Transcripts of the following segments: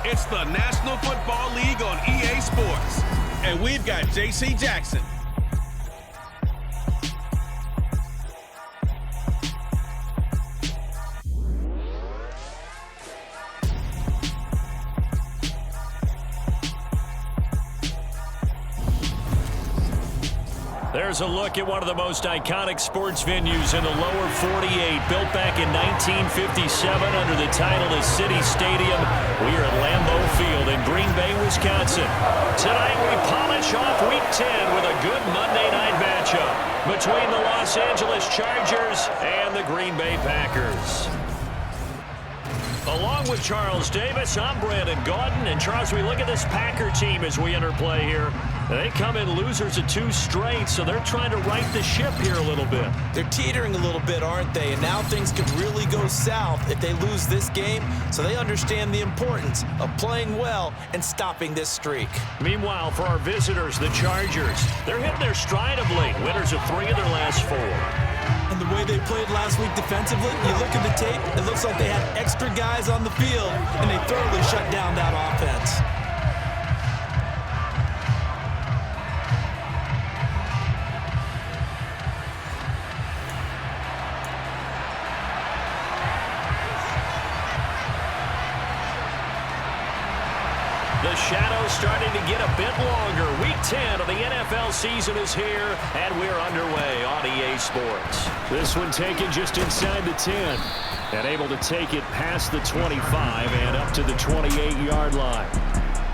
It's the National Football League on EA Sports. And we've got J.C. Jackson. There's a look at one of the most iconic sports venues in the lower 48. Built back in 1957 under the title of City Stadium. We are at Lambeau Field in Green Bay, Wisconsin. Tonight we polish off Week 10 with a good Monday night matchup between the Los Angeles Chargers and the Green Bay Packers. Along with Charles Davis, I'm Brandon Gaudin. And Charles, we look at this Packer team as we enter play here. They come in losers of 2 straight, so they're trying to right the ship here a little bit. They're teetering a little bit, aren't they? And now things could really go south if they lose this game, so they understand the importance of playing well and stopping this streak. Meanwhile, for our visitors, the Chargers, they're hitting their stride of late. Winners of 3 of their last 4. And the way they played last week defensively, you look at the tape, it looks like they had extra guys on the field, and they thoroughly shut down that offense. The shadow's starting to get a bit longer. Week 10 of the NFL season is here, and we're underway on EA Sports. This one taken just inside the 10, and able to take it past the 25 and up to the 28-yard line.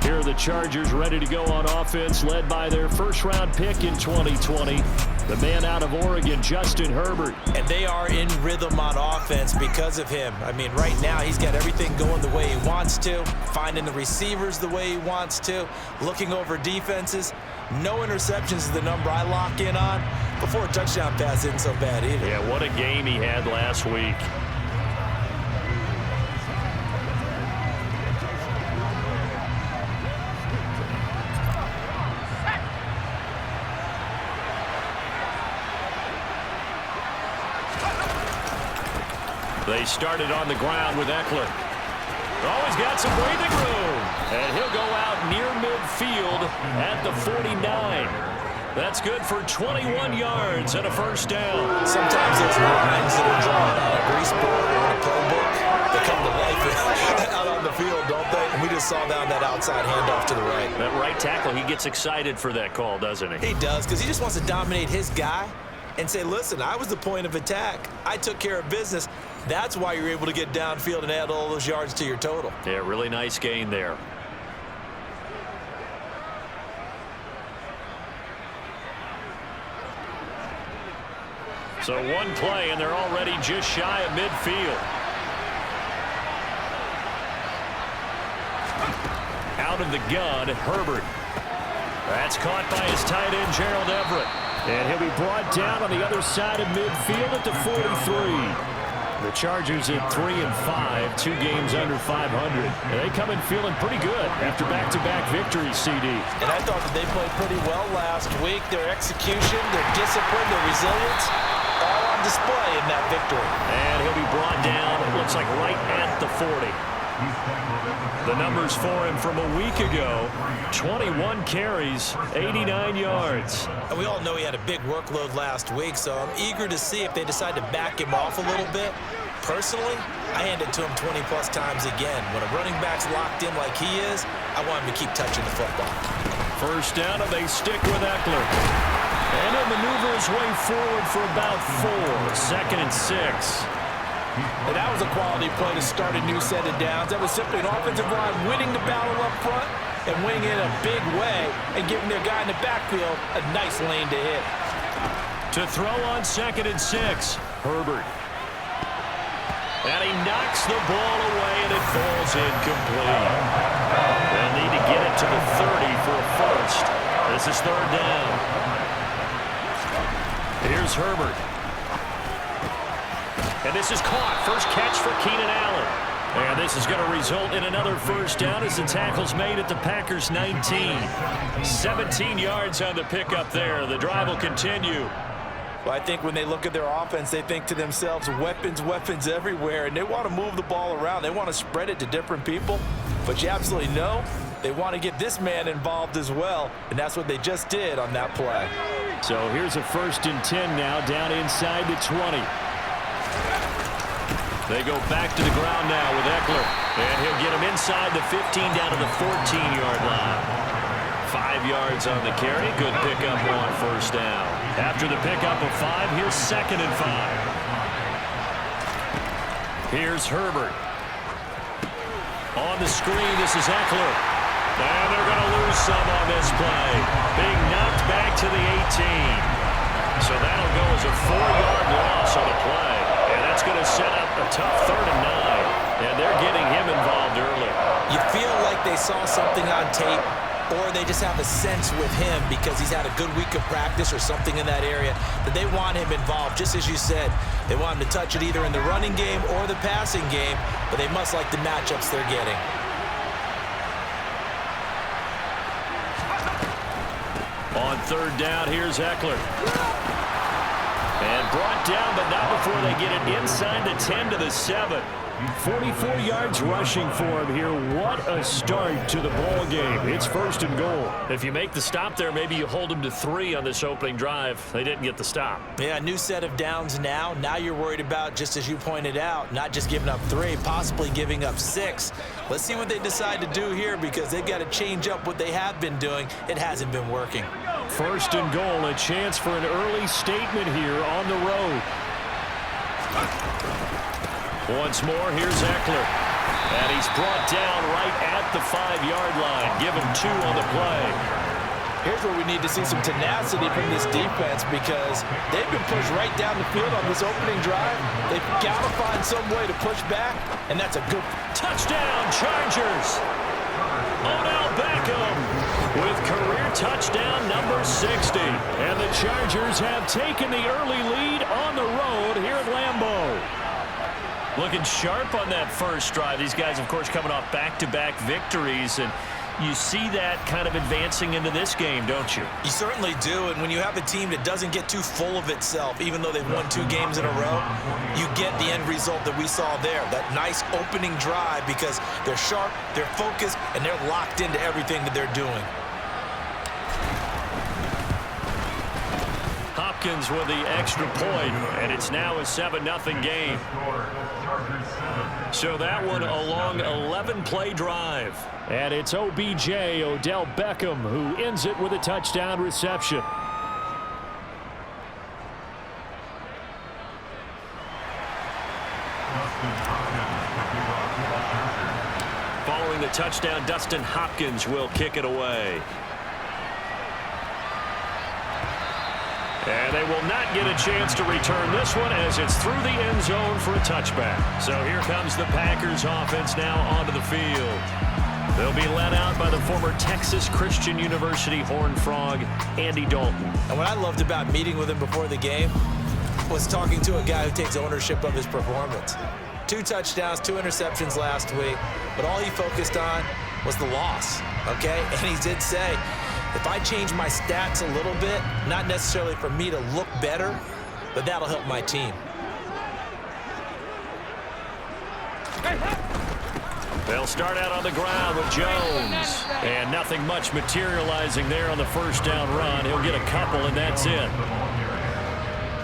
Here are the Chargers ready to go on offense, led by their first-round pick in 2020, the man out of Oregon, Justin Herbert. And they are in rhythm on offense because of him. I mean, right now he's got everything going the way he wants to, finding the receivers the way he wants to, looking over defenses. No interceptions is the number I lock in on. Before a touchdown pass isn't so bad either. Yeah, what a game he had last week. They started on the ground with Eckler. Oh, he's got some breathing room. And he'll go out near midfield at the 49. That's good for 21 yards and a first down. Sometimes those lines that are drawn on a grease board or in a playbook, they come to life out on the field, don't they? And we just saw down that outside handoff to the right. That right tackle, he gets excited for that call, doesn't he? He does, because he just wants to dominate his guy and say, listen, I was the point of attack. I took care of business. That's why you're able to get downfield and add all those yards to your total. Yeah, really nice gain there. So one play, and they're already just shy of midfield. Out of the gun, Herbert. That's caught by his tight end, Gerald Everett. And he'll be brought down on the other side of midfield at the 43. The Chargers at 3-5, 2 games under 500. And they come in feeling pretty good after back-to-back victories, CD. And I thought that they played pretty well last week. Their execution, their discipline, their resilience, all on display in that victory. And he'll be brought down, it looks like right at the 40. The numbers for him from a week ago, 21 carries, 89 yards. And we all know he had a big workload last week, so I'm eager to see if they decide to back him off a little bit. Personally, I hand it to him 20-plus times again. When a running back's locked in like he is, I want him to keep touching the football. First down, and they stick with Eckler. And he'll maneuver his way forward for about 4. Second and 6. And that was a quality play to start a new set of downs. That was simply an offensive line winning the battle up front and winning in a big way and giving their guy in the backfield a nice lane to hit. To throw on second and 6, Herbert. And he knocks the ball away, and it falls incomplete. They'll need to get it to the 30 for a first. This is third down. Here's Herbert. And this is caught. First catch for Keenan Allen. And this is going to result in another first down as the tackle's made at the Packers' 19. 17 yards on the pickup there. The drive will continue. Well, I think when they look at their offense, they think to themselves, weapons, weapons everywhere, and they want to move the ball around. They want to spread it to different people. But you absolutely know they want to get this man involved as well, and that's what they just did on that play. So here's a 1st and 10 now, down inside the 20. They go back to the ground now with Eckler, and he'll get him inside the 15 down to the 14-yard line. 5 yards on the carry. Good pickup on 1st down. After the pickup of 5, here's 2nd and 5. Here's Herbert. On the screen, this is Eckler. And they're going to lose some on this play. Being knocked back to the 18. So that'll go as a 4-yard loss on the play. And that's going to set up a tough 3rd and 9. And they're getting him involved early. You feel like they saw something on tape, or they just have a sense with him because he's had a good week of practice or something in that area that they want him involved. Just as you said, they want him to touch it either in the running game or the passing game, but they must like the matchups they're getting. On 3rd down, here's Eckler. And brought down, but not before they get it inside the 10 to the 7. 44 yards rushing for him here. What a start to the ball game. It's 1st and goal. If you make the stop there, maybe you hold them to 3 on this opening drive. They didn't get the stop. Yeah, new set of downs now. Now you're worried about, just as you pointed out, not just giving up 3, possibly giving up 6. Let's see what they decide to do here because they've got to change up what they have been doing. It hasn't been working. 1st and goal, a chance for an early statement here on the road. Once more, here's Eckler. And he's brought down right at the 5-yard line. Give him 2 on the play. Here's where we need to see some tenacity from this defense because they've been pushed right down the field on this opening drive. They've got to find some way to push back, and that's a good touchdown, Chargers. Odell Beckham with career touchdown number 60. And the Chargers have taken the early lead on the road here at Lambeau. Looking sharp on that first drive. These guys, of course, coming off back-to-back victories, and you see that kind of advancing into this game, don't you? You certainly do, and when you have a team that doesn't get too full of itself, even though they've won 2 games in a row, you get the end result that we saw there, that nice opening drive because they're sharp, they're focused, and they're locked into everything that they're doing. Hopkins with the extra point, and it's now a 7-0 game. So that one a long 11-play drive. And it's OBJ, Odell Beckham, who ends it with a touchdown reception. Following the touchdown, Dustin Hopkins will kick it away. And they will not get a chance to return this one as it's through the end zone for a touchback. So here comes the Packers offense now onto the field. They'll be led out by the former Texas Christian University Horned Frog, Andy Dalton. And what I loved about meeting with him before the game was talking to a guy who takes ownership of his performance. 2 touchdowns, 2 interceptions last week, but all he focused on was the loss, okay? And he did say, if I change my stats a little bit, not necessarily for me to look better, but that'll help my team. They'll start out on the ground with Jones. And nothing much materializing there on the 1st down run. He'll get a couple, and that's it.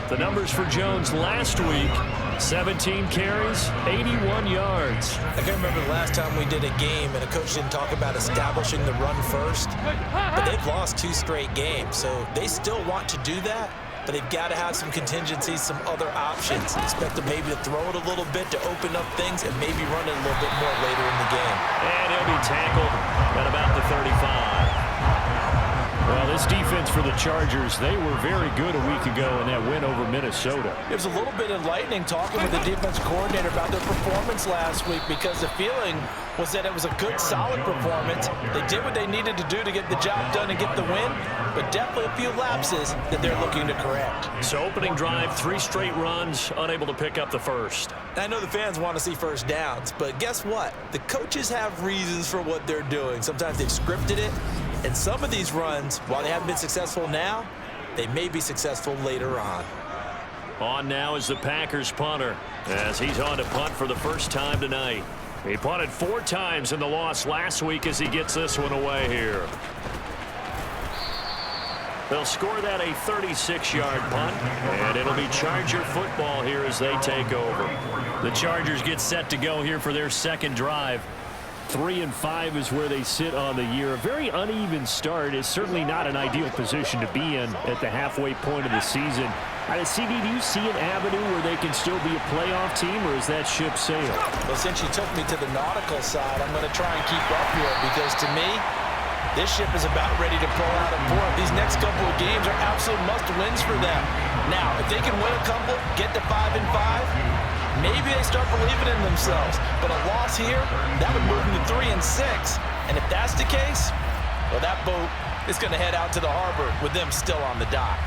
The numbers for Jones last week, 17 carries, 81 yards. I can't remember the last time we did a game and a coach didn't talk about establishing the run first. But they've lost 2 straight games, so they still want to do that. But they've got to have some contingencies, some other options. Expect them maybe to throw it a little bit to open up things and maybe run it a little bit more later in the game. And he'll be tackled at about the 35. Well, this defense for the Chargers, they were very good a week ago in that win over Minnesota. It was a little bit enlightening talking with the defense coordinator about their performance last week because the feeling was that it was a good, solid performance. They did what they needed to do to get the job done and get the win, but definitely a few lapses that they're looking to correct. So opening drive, 3 straight runs, unable to pick up the first. I know the fans want to see first downs, but guess what? The coaches have reasons for what they're doing. Sometimes they've scripted it, and some of these runs, while they haven't been successful now, they may be successful later on. On now is the Packers punter, as he's on to punt for the first time tonight. He punted 4 times in the loss last week as he gets this one away here. They'll score that a 36-yard punt, and it'll be Charger football here as they take over. The Chargers get set to go here for their second drive. 3-5 is where they sit on the year. A very uneven start is certainly not an ideal position to be in at the halfway point of the season. CD, do you see an avenue where they can still be a playoff team, or is that ship sailed? Well, since you took me to the nautical side, I'm going to try and keep up here because to me, this ship is about ready to pull out a port. These next couple of games are absolute must-wins for them. Now, if they can win a couple, get to 5-5, maybe they start believing in themselves. But a loss here, that would move them to 3-6. And if that's the case, well, that boat is going to head out to the harbor with them still on the dock.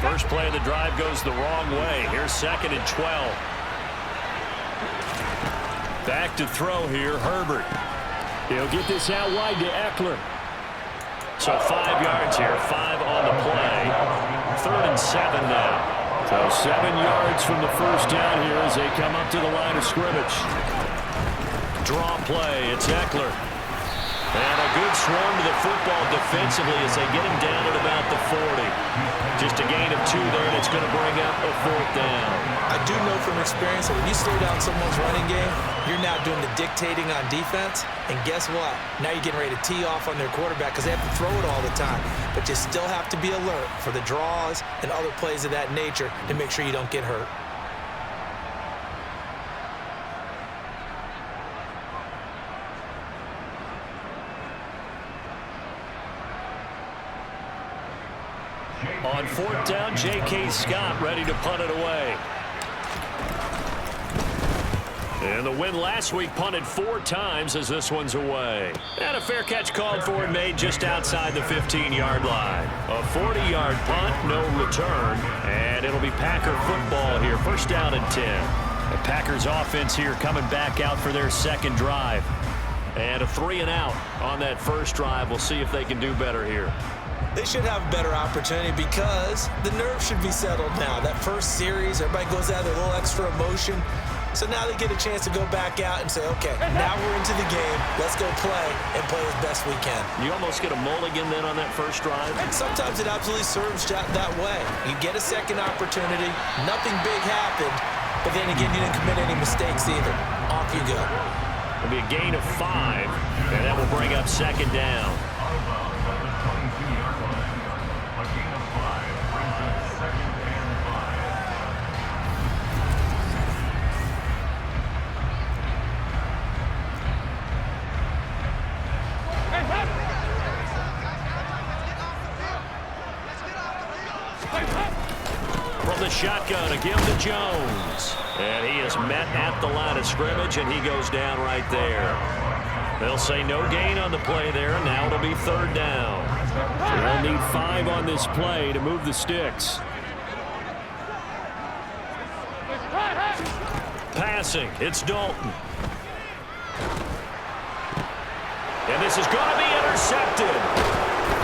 First play of the drive goes the wrong way. Here's 2nd and 12. Back to throw here, Herbert. He'll get this out wide to Eckler. So 5 yards here, 5 on the play. 3rd and 7 now. So 7 yards from the first down here as they come up to the line of scrimmage. Draw play, it's Eckler. And a good swarm to the football defensively as they get him down at about the 40. Just a gain of 2 there, and it's going to bring up a 4th down. I do know from experience that when you slow down someone's running game, you're now doing the dictating on defense. And guess what? Now you're getting ready to tee off on their quarterback because they have to throw it all the time. But you still have to be alert for the draws and other plays of that nature to make sure you don't get hurt. On 4th down, J.K. Scott ready to punt it away. And the win last week punted 4 times as this one's away. And a fair catch called for and made just outside the 15-yard line. A 40-yard punt, no return. And it'll be Packer football here. 1st down and 10. The Packers offense here coming back out for their second drive. And a 3-and-out on that first drive. We'll see if they can do better here. They should have a better opportunity because the nerves should be settled now. That first series, everybody goes out with a little extra emotion. So now they get a chance to go back out and say, okay, now we're into the game. Let's go play and play as best we can. You almost get a mulligan then on that first drive? And sometimes it absolutely serves that way. You get a second opportunity. Nothing big happened. But then again, you didn't commit any mistakes either. Off you go. It'll be a gain of 5, and that will bring up 2nd down. From the shotgun, a give to Jones. And he is met at the line of scrimmage, and he goes down right there. They'll say no gain on the play there, and now it'll be 3rd down. They'll need 5 on this play to move the sticks. Passing, it's Dalton. And this is going to be intercepted.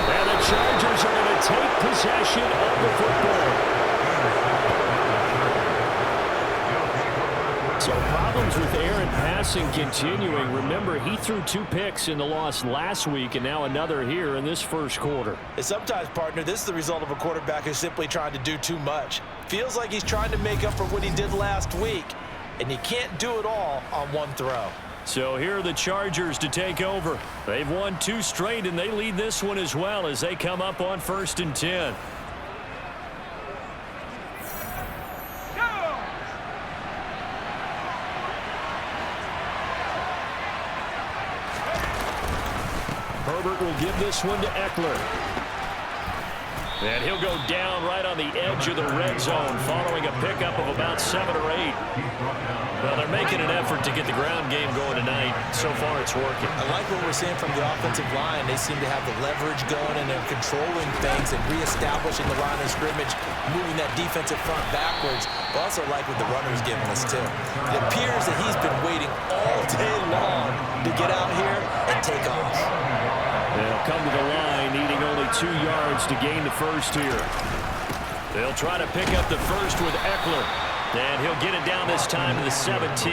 And the Chargers are going to take possession of the football. So problems with Aaron passing continuing. Remember, he threw 2 picks in the loss last week and now another here in this first quarter. And sometimes, partner, this is the result of a quarterback who's simply trying to do too much. Feels like he's trying to make up for what he did last week, and you can't do it all on one throw. So here are the Chargers to take over. They've won 2 straight, and they lead this one as well as they come up on 1st and 10. Herbert will give this one to Eckler. And he'll go down right on the edge of the red zone following a pickup of about 7 or 8. Well, they're making an effort to get the ground game going tonight. So far, it's working. I like what we're seeing from the offensive line. They seem to have the leverage going, and they're controlling things and reestablishing the line of scrimmage, moving that defensive front backwards. I also like what the runner's giving us, too. It appears that he's been waiting all day long to get out here and take off. They'll come to the line, needing only 2 yards to gain the first here. They'll try to pick up the first with Eckler. And he'll get it down this time to the 17.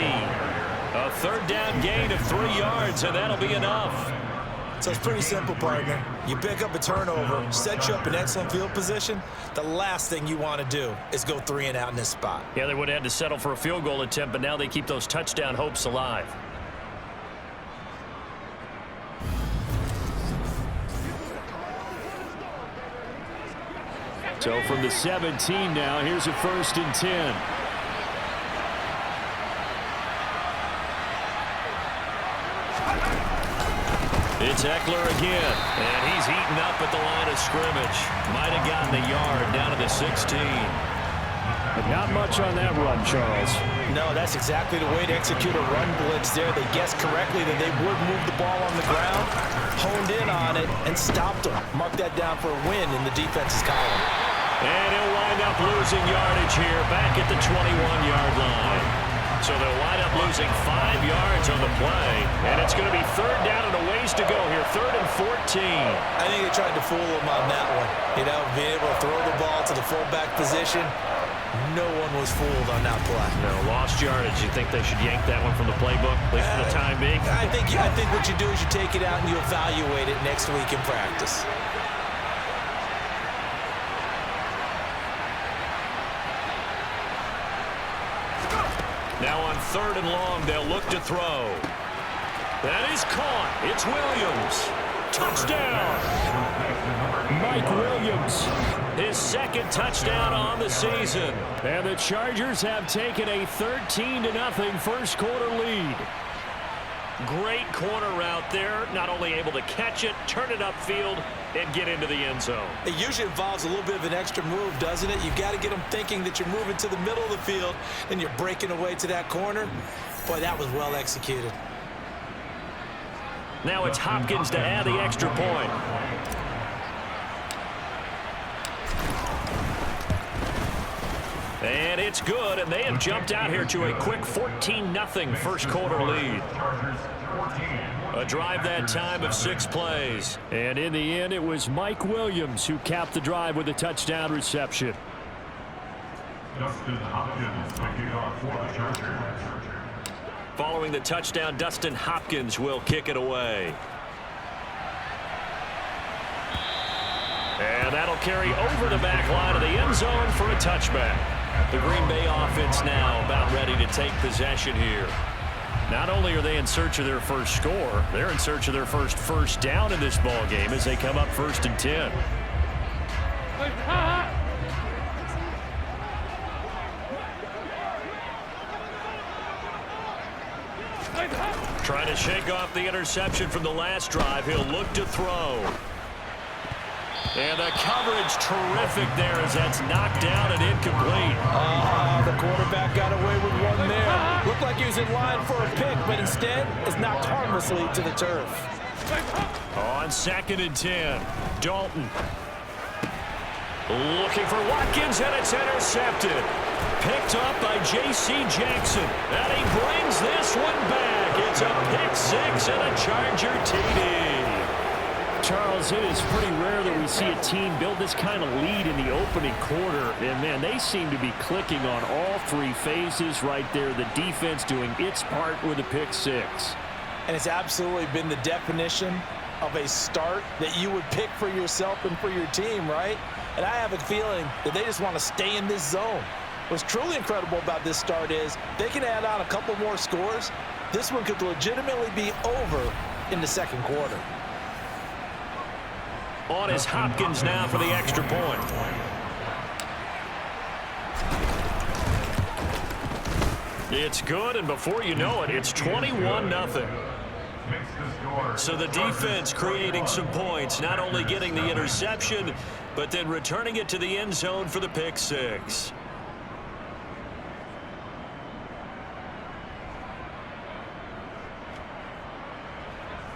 A third down gain of 3 yards, and that'll be enough. So it's pretty simple, partner. You pick up a turnover, set you up in excellent field position. The last thing you want to do is go 3 and out in this spot. Yeah, they would have had to settle for a field goal attempt, but now they keep those touchdown hopes alive. So from the 17 now, here's a 1st and 10. It's Eckler again, and he's eaten up at the line of scrimmage. Might have gotten a yard down to the 16. But not much on that run, Charles. No, that's exactly the way to execute a run blitz there. They guessed correctly that they would move the ball on the ground, honed in on it, and stopped them. Mark that down for a win in the defense's column. And he'll wind up losing yardage here back at the 21-yard line. So they'll wind up losing 5 yards on the play. And it's going to be 3rd down and a ways to go here. 3rd and 14. I think they tried to fool him on that one. You know, being able to throw the ball to the fullback position. No one was fooled on that play. No, lost yardage. You think they should yank that one from the playbook, at least for the time being? I think what you do is you take it out and you evaluate it next week in practice. Now on 3rd and long, they'll look to throw. That is caught. It's Williams. Touchdown. Mike Williams. His 2nd touchdown on the season. And the Chargers have taken a 13-0 first quarter lead. Great corner route there. Not only able to catch it, turn it upfield, and get into the end zone. It usually involves a little bit of an extra move, doesn't it? You've got to get them thinking that you're moving to the middle of the field and you're breaking away to that corner. Boy, that was well executed. Now it's Hopkins to add the extra point. And it's good, and they have jumped out here to a quick 14-0 first quarter lead. A drive that time of 6 plays. And in the end, it was Mike Williams who capped the drive with a touchdown reception. Dustin Hopkins kicking off for the Chargers. Following the touchdown, Dustin Hopkins will kick it away. And that'll carry over the back line of the end zone for a touchback. The Green Bay offense now about ready to take possession here. Not only are they in search of their first score, they're in search of their first down in this ball game as they come up 1st and 10. Trying to shake off the interception from the last drive. He'll look to throw. And the coverage terrific there as that's knocked down and incomplete. The quarterback got away with one there. Looked like he was in line for a pick, but instead is knocked harmlessly to the turf. On 2nd and 10, Dalton. Looking for Watkins, and it's intercepted. Picked up by J.C. Jackson. And he brings this one back. It's a pick 6 and a Charger TD. Charles, it is pretty rare that we see a team build this kind of lead in the opening quarter. And, man, they seem to be clicking on all 3 phases right there. The defense doing its part with a pick 6. And it's absolutely been the definition of a start that you would pick for yourself and for your team, right? And I have a feeling that they just want to stay in this zone. What's truly incredible about this start is they can add on a couple more scores. This one could legitimately be over in the 2nd quarter. On is Hopkins now for the extra point. It's good, and before you know it, it's 21-0. So the defense creating some points, not only getting the interception, but then returning it to the end zone for the pick 6.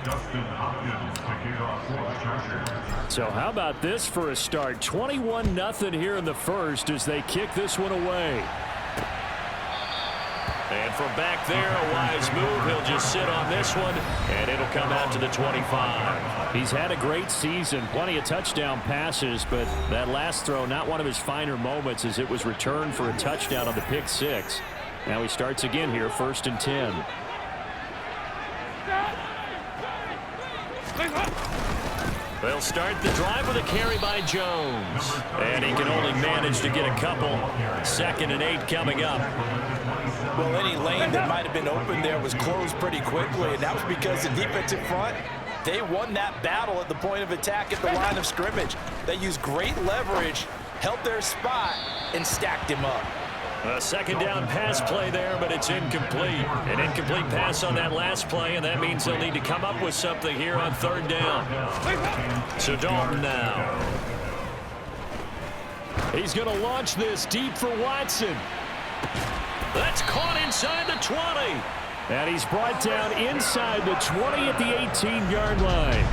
Dustin Hopkins kicking off for the Chargers. So how about this for a start? 21-0 here in the first as they kick this one away. And from back there, a wise move. He'll just sit on this one, and it'll come out to the 25. He's had a great season, plenty of touchdown passes, but that last throw, not one of his finer moments, as it was returned for a touchdown on the pick six. Now he starts again here, 1st and 10. They'll start the drive with a carry by Jones. And he can only manage to get a couple. 2nd and 8 coming up. Well, any lane that might have been open there was closed pretty quickly, and that was because the defensive front, they won that battle at the point of attack at the line of scrimmage. They used great leverage, held their spot, and stacked him up. A 2nd down pass play there, but it's incomplete. An incomplete pass on that last play, and that means they'll need to come up with something here on 3rd down. So Dalton now. He's going to launch this deep for Watson. That's caught inside the 20. And he's brought down inside the 20 at the 18-yard line.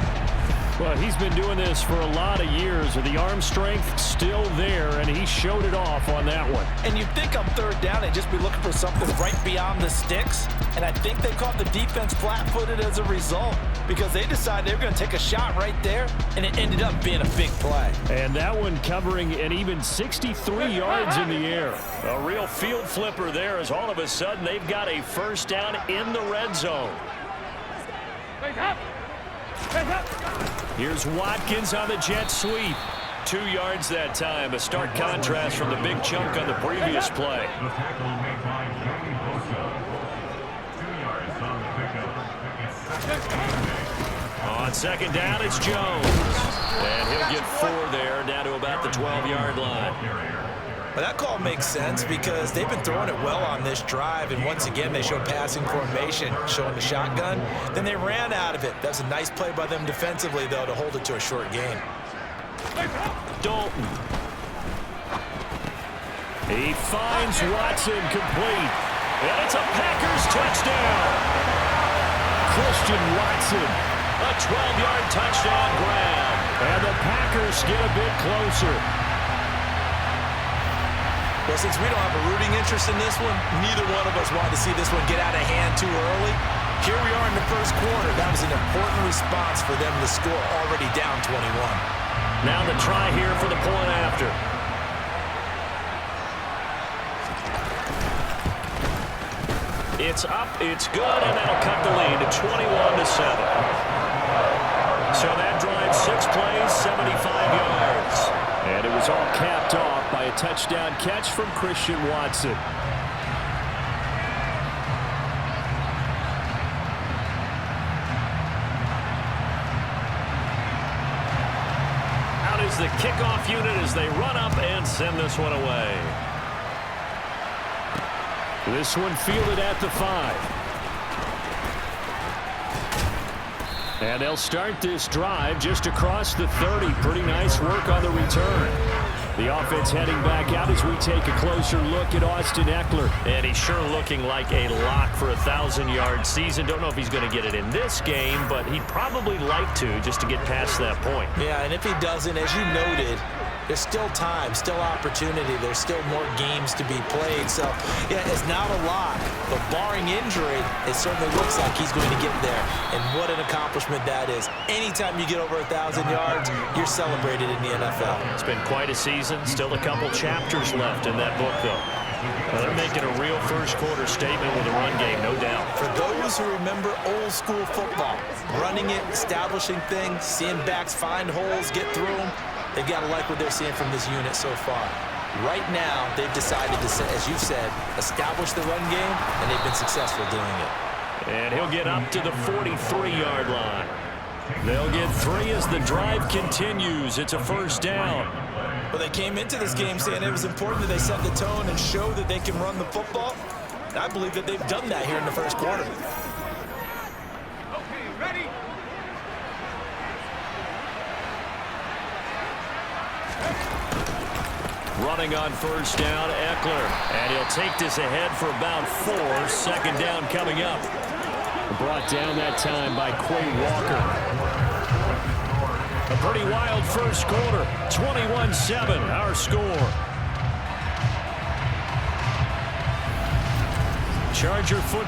Well, he's been doing this for a lot of years. The arm strength still there, and he showed it off on that one. And you'd think on 3rd down they'd just be looking for something right beyond the sticks. And I think they caught the defense flat-footed as a result, because they decided they were going to take a shot right there, and it ended up being a big play. And that one covering an even 63 yards in the air. A real field flipper there, as all of a sudden they've got a 1st down in the red zone. Here's Watkins on the jet sweep. 2 yards that time. A stark contrast from the big chunk on the previous play. The tackle made by Joey Bosa. 2 yards on the pickup. It's 2nd On 2nd down. down, it's Jones. And he'll get 4 there, down to about the 12-yard line. But that call makes sense because they've been throwing it well on this drive, and once again they showed passing formation, showing the shotgun. Then they ran out of it. That was a nice play by them defensively, though, to hold it to a short game. Dalton. He finds Watson complete. And it's a Packers touchdown. Christian Watson. A 12-yard touchdown grab. And the Packers get a bit closer. Well, since we don't have a rooting interest in this one, neither one of us wanted to see this one get out of hand too early. Here we are in the 1st quarter. That was an important response for them to score, already down 21. Now the try here for the point after. It's up, it's good, and that'll cut the lead to 21-7. So that drive, 6 plays, 75 yards. And it was all capped off by a touchdown catch from Christian Watson. Out is the kickoff unit as they run up and send this one away. This one fielded at the 5. And they'll start this drive just across the 30. Pretty nice work on the return. The offense heading back out as we take a closer look at Austin Eckler. And he's sure looking like a lock for a 1,000-yard season. Don't know if he's going to get it in this game, but he'd probably like to, just to get past that point. Yeah, and if he doesn't, as you noted, there's still time, still opportunity. There's still more games to be played. So, yeah, it's not a lot. But barring injury, it certainly looks like he's going to get there. And what an accomplishment that is. Anytime you get over 1,000 yards, you're celebrated in the NFL. It's been quite a season. Still a couple chapters left in that book, though. Well, they're making a real first-quarter statement with a run game, no doubt. For those who remember old-school football, running it, establishing things, seeing backs find holes, get through them, they've got to like what they're seeing from this unit so far. Right now, they've decided to, as you said, establish the run game, and they've been successful doing it. And he'll get up to the 43-yard line. They'll get 3 as the drive continues. It's a 1st down. Well, they came into this game saying it was important that they set the tone and show that they can run the football. And I believe that they've done that here in the 1st quarter. Okay, ready? Running on 1st down, Eckler. And he'll take this ahead for about 4. 2nd down coming up. Brought down that time by Quay Walker. A pretty wild 1st quarter. 21-7, our score. Charger foot.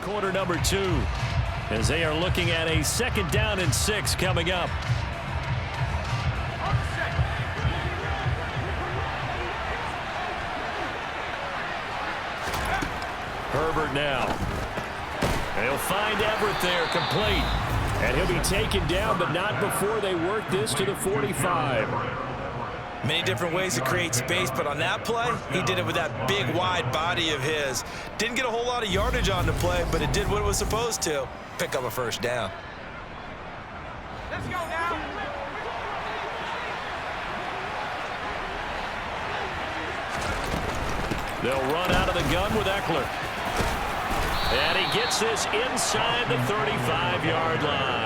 quarter number 2, as they are looking at a 2nd down and 6 coming up. Herbert now. They'll find Everett there, complete. And he'll be taken down, but not before they work this to the 45. Many different ways to create space, but on that play, he did it with that big, wide body of his. Didn't get a whole lot of yardage on the play, but it did what it was supposed to. Pick up a 1st down. Let's go now. They'll run out of the gun with Eckler. And he gets this inside the 35-yard line.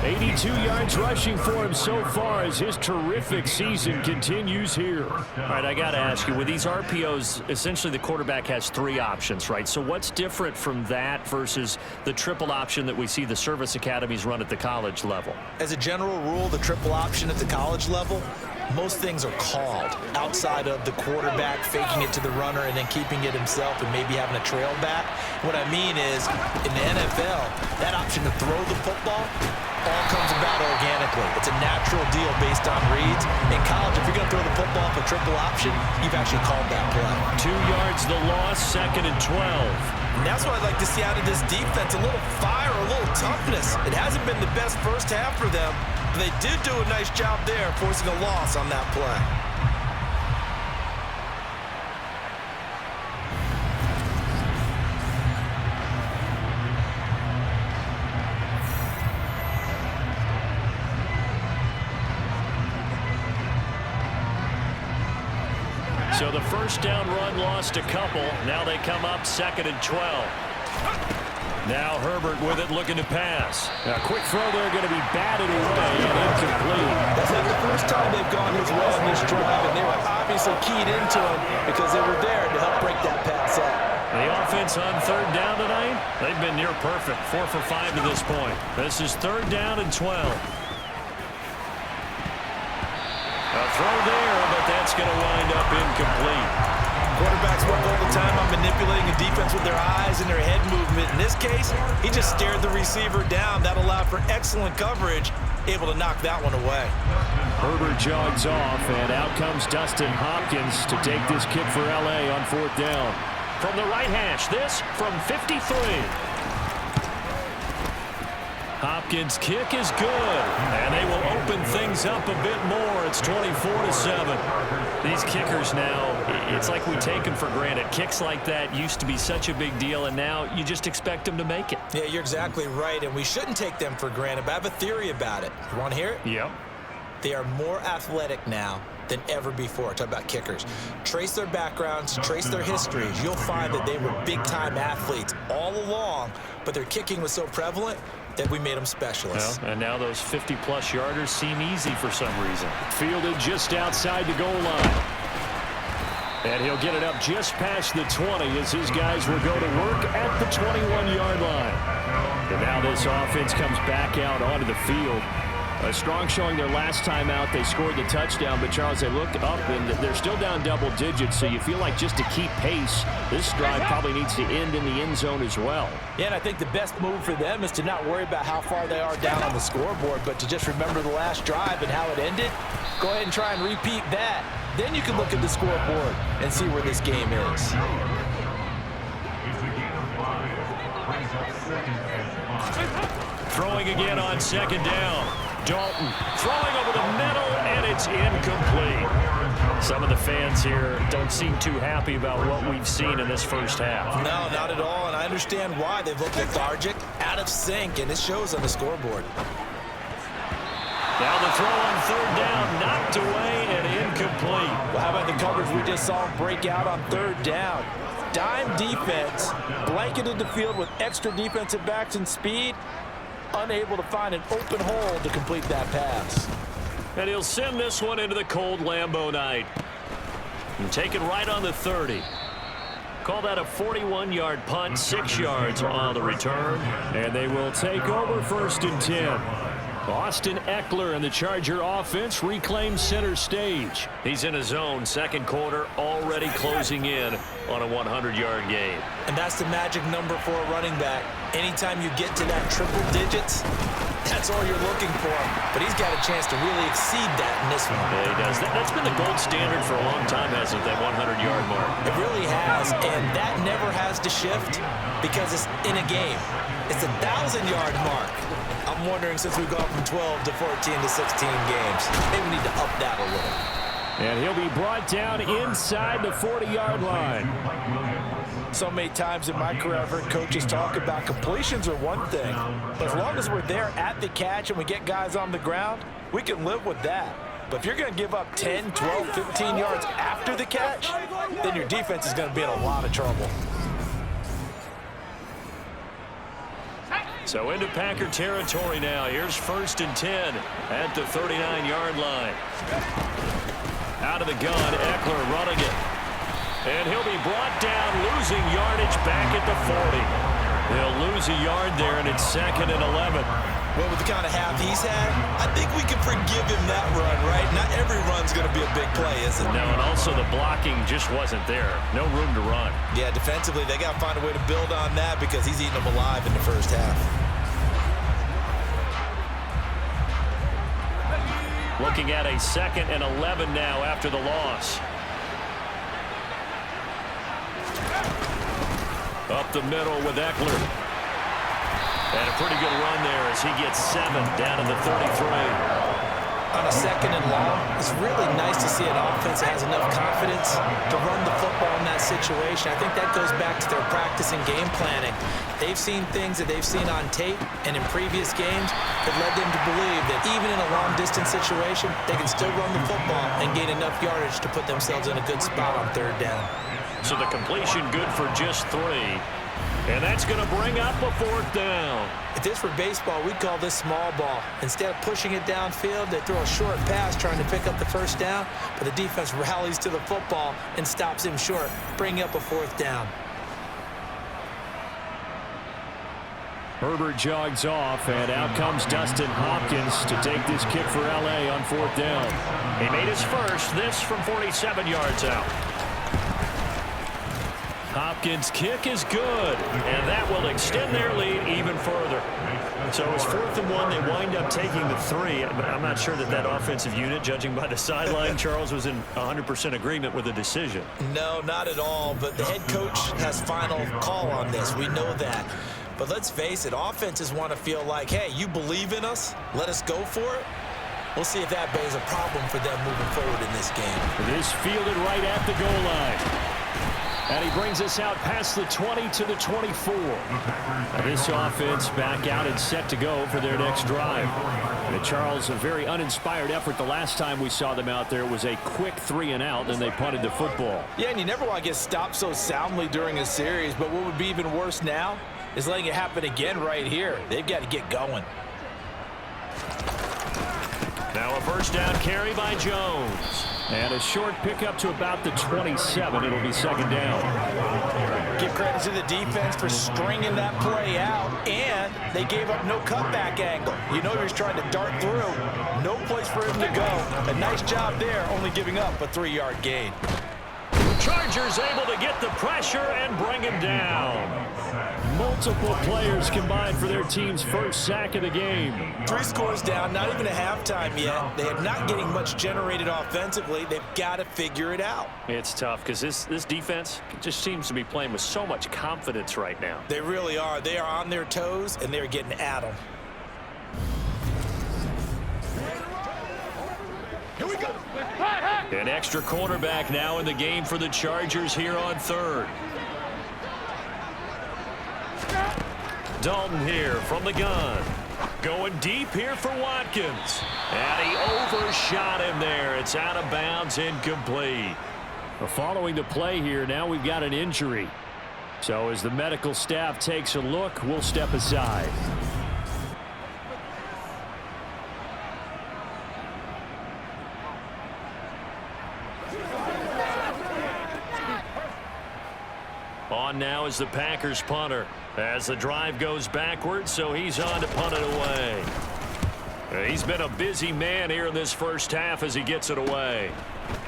82 yards rushing for him so far as his terrific season continues here. All right, I got to ask you, with these RPOs, essentially the quarterback has 3 options, right? So what's different from that versus the triple option that we see the service academies run at the college level? As a general rule, the triple option at the college level, most things are called outside of the quarterback faking it to the runner and then keeping it himself and maybe having a trail back. What I mean is, in the NFL, that option to throw the football all comes about organically. It's a natural deal based on reads. In college, if you're going to throw the football off a triple option, you've actually called that play. 2 yards the loss, 2nd and 12. And that's what I'd like to see out of this defense, a little fire, a little toughness. It hasn't been the best first half for them, but they did do a nice job there, forcing a loss on that play. So the 1st down run lost a couple. Now they come up 2nd and 12. Now Herbert with it, looking to pass. A quick throw there, going to be batted away and incomplete. That's not the first time they've gone his way on this drive, and they were obviously keyed into him because they were there to help break that pass up. The offense on 3rd down tonight, they've been near perfect. 4 for 5 to this point. This is 3rd down and 12. A throw there, but that's going to wind up incomplete. Quarterbacks work all the time on manipulating a defense with their eyes and their head movement. In this case, he just stared the receiver down. That allowed for excellent coverage, able to knock that one away. Herbert jogs off, and out comes Dustin Hopkins to take this kick for L.A. on 4th down. From the right hash, this from 53. Hopkins' kick is good, and they will open things up a bit more. It's 24-7. These kickers now, it's like we take them for granted. Kicks like that used to be such a big deal, and now you just expect them to make it. Yeah, you're exactly right, and we shouldn't take them for granted, but I have a theory about it. You want to hear it? Yep. They are more athletic now than ever before. Talk about kickers. Trace their backgrounds, trace their histories. You'll find that they were big-time athletes all along, but their kicking was so prevalent that we made them specialists. Well, and now those 50-plus yarders seem easy for some reason. Fielded just outside the goal line. And he'll get it up just past the 20 as his guys will go to work at the 21-yard line. And now this offense comes back out onto the field. A strong showing their last time out. They scored the touchdown, but Charles, they look up and they're still down double digits, so you feel like just to keep pace, this drive probably needs to end in the end zone as well. Yeah, and I think the best move for them is to not worry about how far they are down on the scoreboard, but to just remember the last drive and how it ended. Go ahead and try and repeat that. Then you can look at the scoreboard and see where this game is. Throwing again on 2nd down. Dalton throwing over the middle, and it's incomplete. Some of the fans here don't seem too happy about what we've seen in this first half. No, not at all, and I understand why. They've looked lethargic, out of sync, and it shows on the scoreboard. Now the throw on 3rd down, knocked away and incomplete. Well, how about the coverage we just saw him break out on 3rd down? Dime defense, blanketed the field with extra defensive backs and speed, unable to find an open hole to complete that pass. And he'll send this one into the cold Lambeau night. And take it right on the 30. Call that a 41-yard punt, 6 yards on the return. And they will take over 1st and 10. Austin Eckler and the Charger offense reclaim center stage. He's in his zone, 2nd quarter, already closing in on a 100-yard game. And that's the magic number for a running back. Anytime you get to that triple digits, that's all you're looking for. But he's got a chance to really exceed that in this one. Yeah, he does. That's been the gold standard for a long time, hasn't it, that 100-yard mark? It really has, and that never has to shift because it's in a game. It's a 1,000-yard mark. I'm wondering, since we've gone from 12 to 14 to 16 games, maybe we need to up that a little. And he'll be brought down inside the 40-yard line. So many times in my career, I've heard coaches talk about completions are one thing. But as long as we're there at the catch and we get guys on the ground, we can live with that. But if you're going to give up 10, 12, 15 yards after the catch, then your defense is going to be in a lot of trouble. So into Packer territory now. Here's 1st and 10 at the 39-yard line. Out of the gun, Eckler running it. And he'll be brought down, losing yardage back at the 40. They'll lose a yard there, and it's 2nd and 11. Well, with the kind of half he's had, I think we can forgive him that run, right? Not every run's going to be a big play, is it? No, and also the blocking just wasn't there. No room to run. Yeah, defensively, they got to find a way to build on that because he's eating them alive in the first half. Looking at a 2nd and 11 now after the loss. Up the middle with Eckler. And a pretty good run there as he gets 7 down to the 33. On a 2nd and long, it's really nice to see an offense that has enough confidence to run the football in that situation. I think that goes back to their practice and game planning. They've seen things that they've seen on tape and in previous games that led them to believe that even in a long-distance situation, they can still run the football and gain enough yardage to put themselves in a good spot on 3rd down. So the completion good for just 3. And that's going to bring up a 4th down. If this were baseball, we'd call this small ball. Instead of pushing it downfield, they throw a short pass trying to pick up the 1st down, but the defense rallies to the football and stops him short, bringing up a 4th down. Herbert jogs off, and out comes Dustin Hopkins to take this kick for L.A. on 4th down. He made his first, this from 47 yards out. Hopkins' kick is good, and that will extend their lead even further. So it's 4th and 1. They wind up taking the 3. But I'm not sure that offensive unit, judging by the sideline, Charles, was in 100% agreement with the decision. No, not at all. But the head coach has final call on this. We know that. But let's face it, offenses want to feel like, hey, you believe in us? Let us go for it. We'll see if that is a problem for them moving forward in this game. It is fielded right at the goal line. And he brings us out past the 20 to the 24. Now this offense back out and set to go for their next drive. And Charles, a very uninspired effort the last time we saw them out there. It was a quick 3 and out, and they punted the football. Yeah, and you never want to get stopped so soundly during a series, but what would be even worse now is letting it happen again right here. They've got to get going. Now a 1st down carry by Jones. And a short pickup to about the 27. It'll be 2nd down. Give credit to the defense for stringing that play out, and they gave up no cutback angle. You know he was trying to dart through. No place for him to go. A nice job there, only giving up a 3-yard gain. Chargers able to get the pressure and bring him down. Multiple players combined for their team's first sack of the game. 3 scores down, not even a halftime yet. They are not getting much generated offensively. They've got to figure it out. It's tough because this defense just seems to be playing with so much confidence right now. They really are. They are on their toes, and they're getting at them. Here we go. An extra cornerback now in the game for the Chargers here on 3rd. Dalton here from the gun. Going deep here for Watkins. And he overshot him there. It's out of bounds, incomplete. Well, following the play here, now we've got an injury. So as the medical staff takes a look, we'll step aside. On now is the Packers punter as the drive goes backwards, so he's on to punt it away. He's been a busy man here in this first half as he gets it away.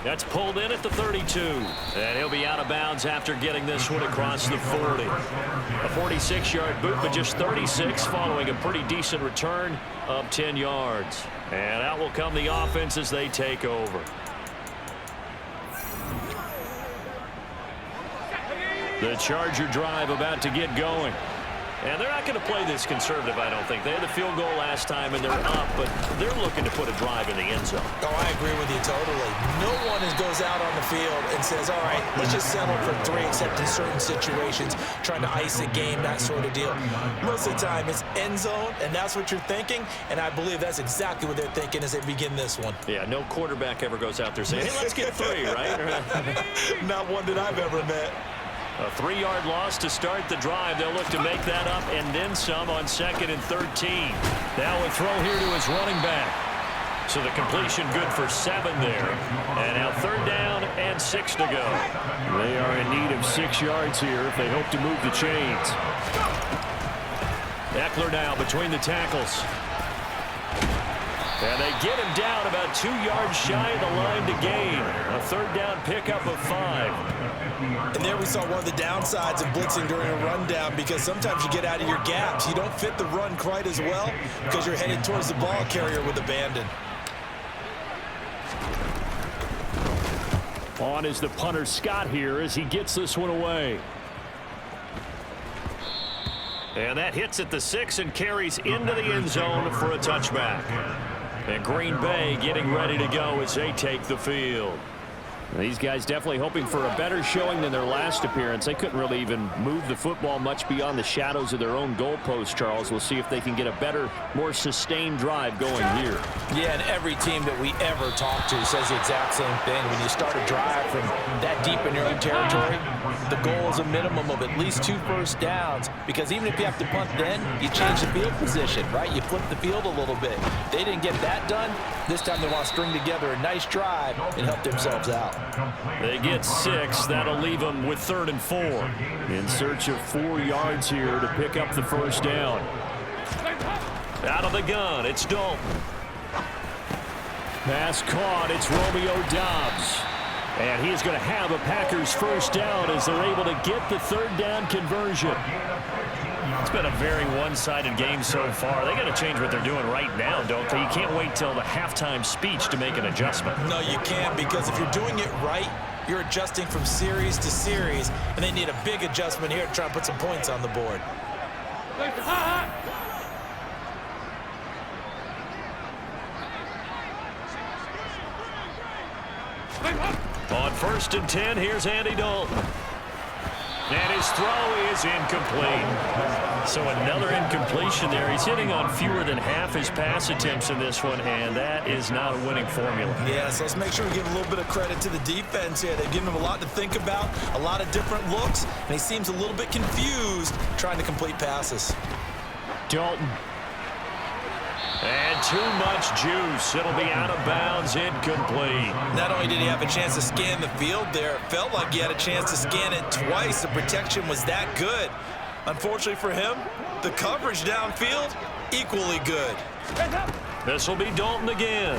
That's pulled in at the 32. And he'll be out of bounds after getting this one across the 40. A 46-yard boot, but just 36 following a pretty decent return of 10 yards. And out will come the offense as they take over. The Charger drive about to get going. And they're not going to play this conservative, I don't think. They had the field goal last time, and they're up, but they're looking to put a drive in the end zone. Oh, I agree with you totally. No one goes out on the field and says, all right, let's just settle for 3, except in certain situations, trying to ice a game, that sort of deal. Most of the time, it's end zone, and that's what you're thinking, and I believe that's exactly what they're thinking as they begin this one. Yeah, no quarterback ever goes out there saying, hey, let's get 3, right? Not one that I've ever met. A 3-yard loss to start the drive. They'll look to make that up and then some on 2nd and 13. Now a throw here to his running back. So the completion good for 7 there. And now 3rd down and 6 to go. They are in need of 6 yards here if they hope to move the chains. Eckler now between the tackles. And they get him down about 2 yards shy of the line to gain. A 3rd down pickup of 5. And there we saw one of the downsides of blitzing during a rundown, because sometimes you get out of your gaps. You don't fit the run quite as well because you're headed towards the ball carrier with abandon. On is the punter Scott here as he gets this one away. And that hits at the 6 and carries into the end zone for a touchback. And Green Bay getting ready to go as they take the field. These guys definitely hoping for a better showing than their last appearance. They couldn't really even move the football much beyond the shadows of their own goalpost, Charles. We'll see if they can get a better, more sustained drive going here. Yeah, and every team that we ever talk to says the exact same thing. When you start a drive from that deep in your own territory, the goal is a minimum of at least 2 first downs, because even if you have to punt then, you change the field position, right? You flip the field a little bit. They didn't get that done. This time they want to string together a nice drive and help themselves out. They get 6. That'll leave them with 3rd and 4. In search of 4 yards here to pick up the first down. Out of the gun, it's Dalton. Pass caught. It's Romeo Doubs. And he's going to have a Packers first down as they're able to get the 3rd down conversion. It's been a very one-sided game so far. They got to change what they're doing right now, don't they? You can't wait till the halftime speech to make an adjustment. No, you can't, because if you're doing it right, you're adjusting from series to series, and they need a big adjustment here to try and put some points on the board. On 1st and 10, here's Andy Dalton. And his throw is incomplete. So another incompletion there. He's hitting on fewer than half his pass attempts in this one, and that is not a winning formula. Yeah, so let's make sure we give a little bit of credit to the defense here. They've given him a lot to think about, a lot of different looks, and he seems a little bit confused trying to complete passes. Dalton. And too much juice. It'll be out of bounds, incomplete. Not only did he have a chance to scan the field there, it felt like he had a chance to scan it twice. The protection was that good. Unfortunately for him, the coverage downfield, equally good. This will be Dalton again.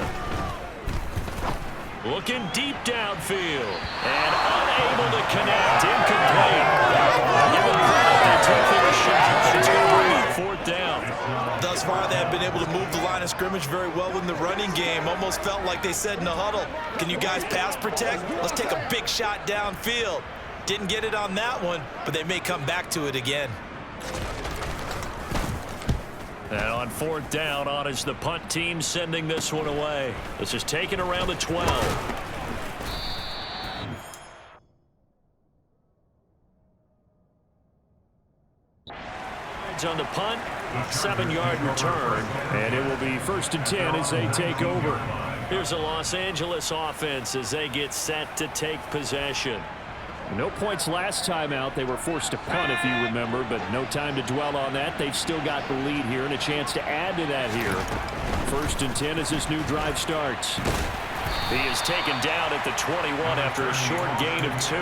Looking deep downfield. And unable to connect. Incomplete. Give him credit. They took their shot. It's going to bring up 4th down. Thus far, they have been able to move the line of scrimmage very well in the running game. Almost felt like they said in the huddle, can you guys pass protect? Let's take a big shot downfield. Didn't get it on that one, but they may come back to it again. And on 4th down, on is the punt team sending this one away. This is taken around the 12. On the punt, 7-yard return. And it will be 1st and 10 as they take over. Here's a Los Angeles offense as they get set to take possession. No points last time out. They were forced to punt, if you remember, but no time to dwell on that. They've still got the lead here and a chance to add to that here. 1st and 10 as this new drive starts. He is taken down at the 21 after a short gain of 2.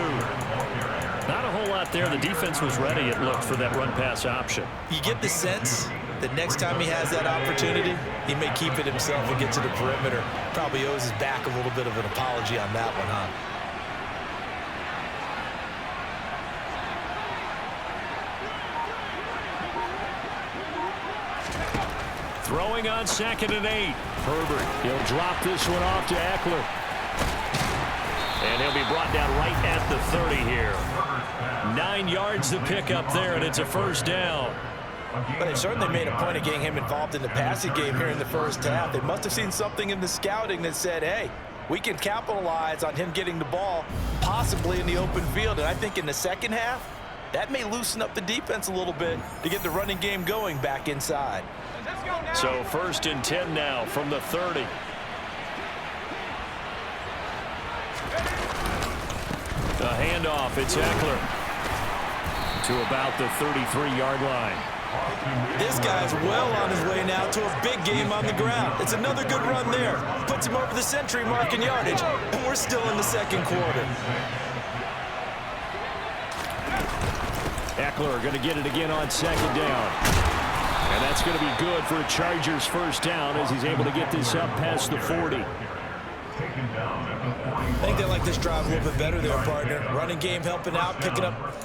Not a whole lot there. The defense was ready, it looked, for that run-pass option. You get the sense the next time he has that opportunity, he may keep it himself and get to the perimeter. Probably owes his back a little bit of an apology on that one, huh? Throwing on 2nd and 8. Herbert, he'll drop this one off to Eckler. And he'll be brought down right at the 30 here. 9 yards to pick up there, and it's a first down. But they certainly made a point of getting him involved in the passing game here in the first half. They must have seen something in the scouting that said, hey, we can capitalize on him getting the ball, possibly in the open field. And I think in the second half, that may loosen up the defense a little bit to get the running game going back inside. So 1st and 10 now from the 30. The handoff, it's Eckler to about the 33-yard line. This guy's well on his way now to a big game on the ground. It's another good run there. Puts him over the century mark in yardage, and we're still in the second quarter. Eckler going to get it again on 2nd down. And that's going to be good for a Chargers first down as he's able to get this up past the 40. I think they like this drive a little bit better there, partner. Running game helping out, picking up.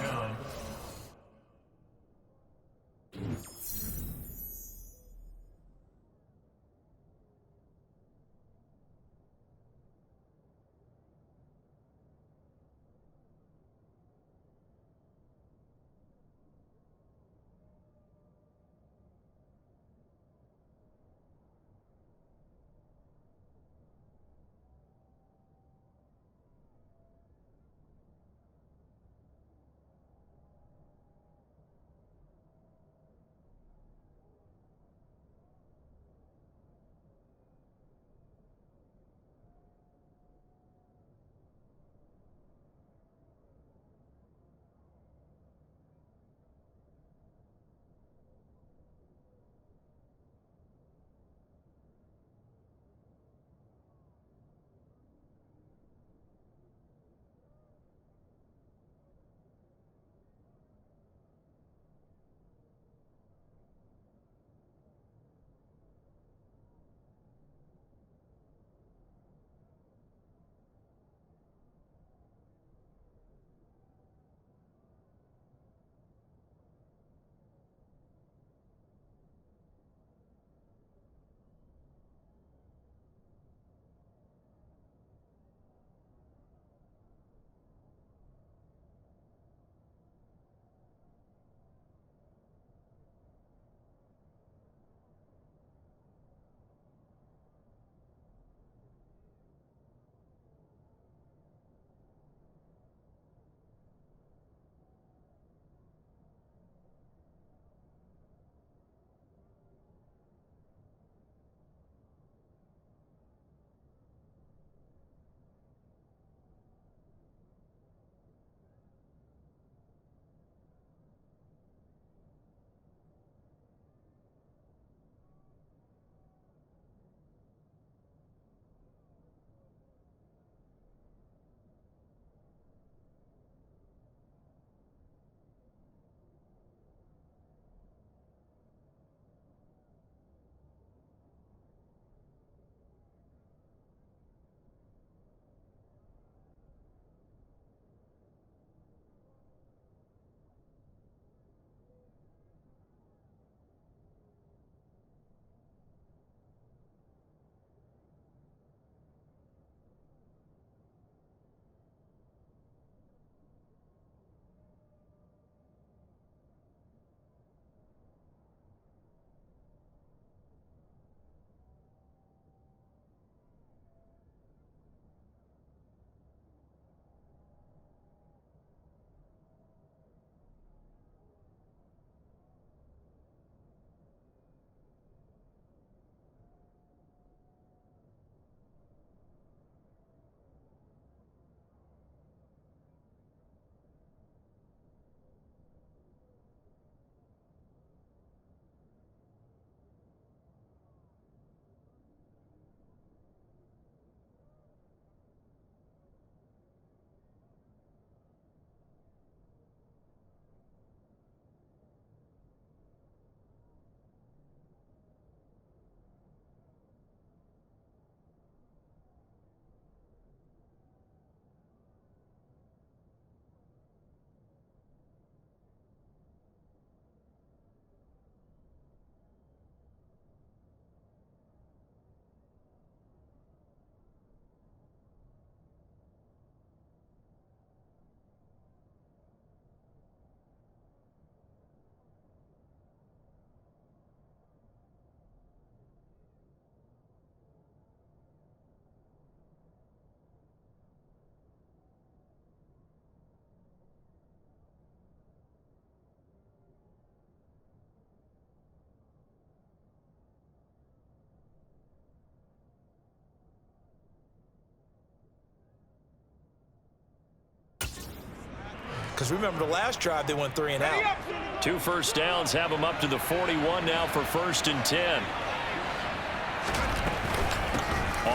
Because remember the last drive, they went 3 and out. 2 first downs have them up to the 41 now for 1st and 10.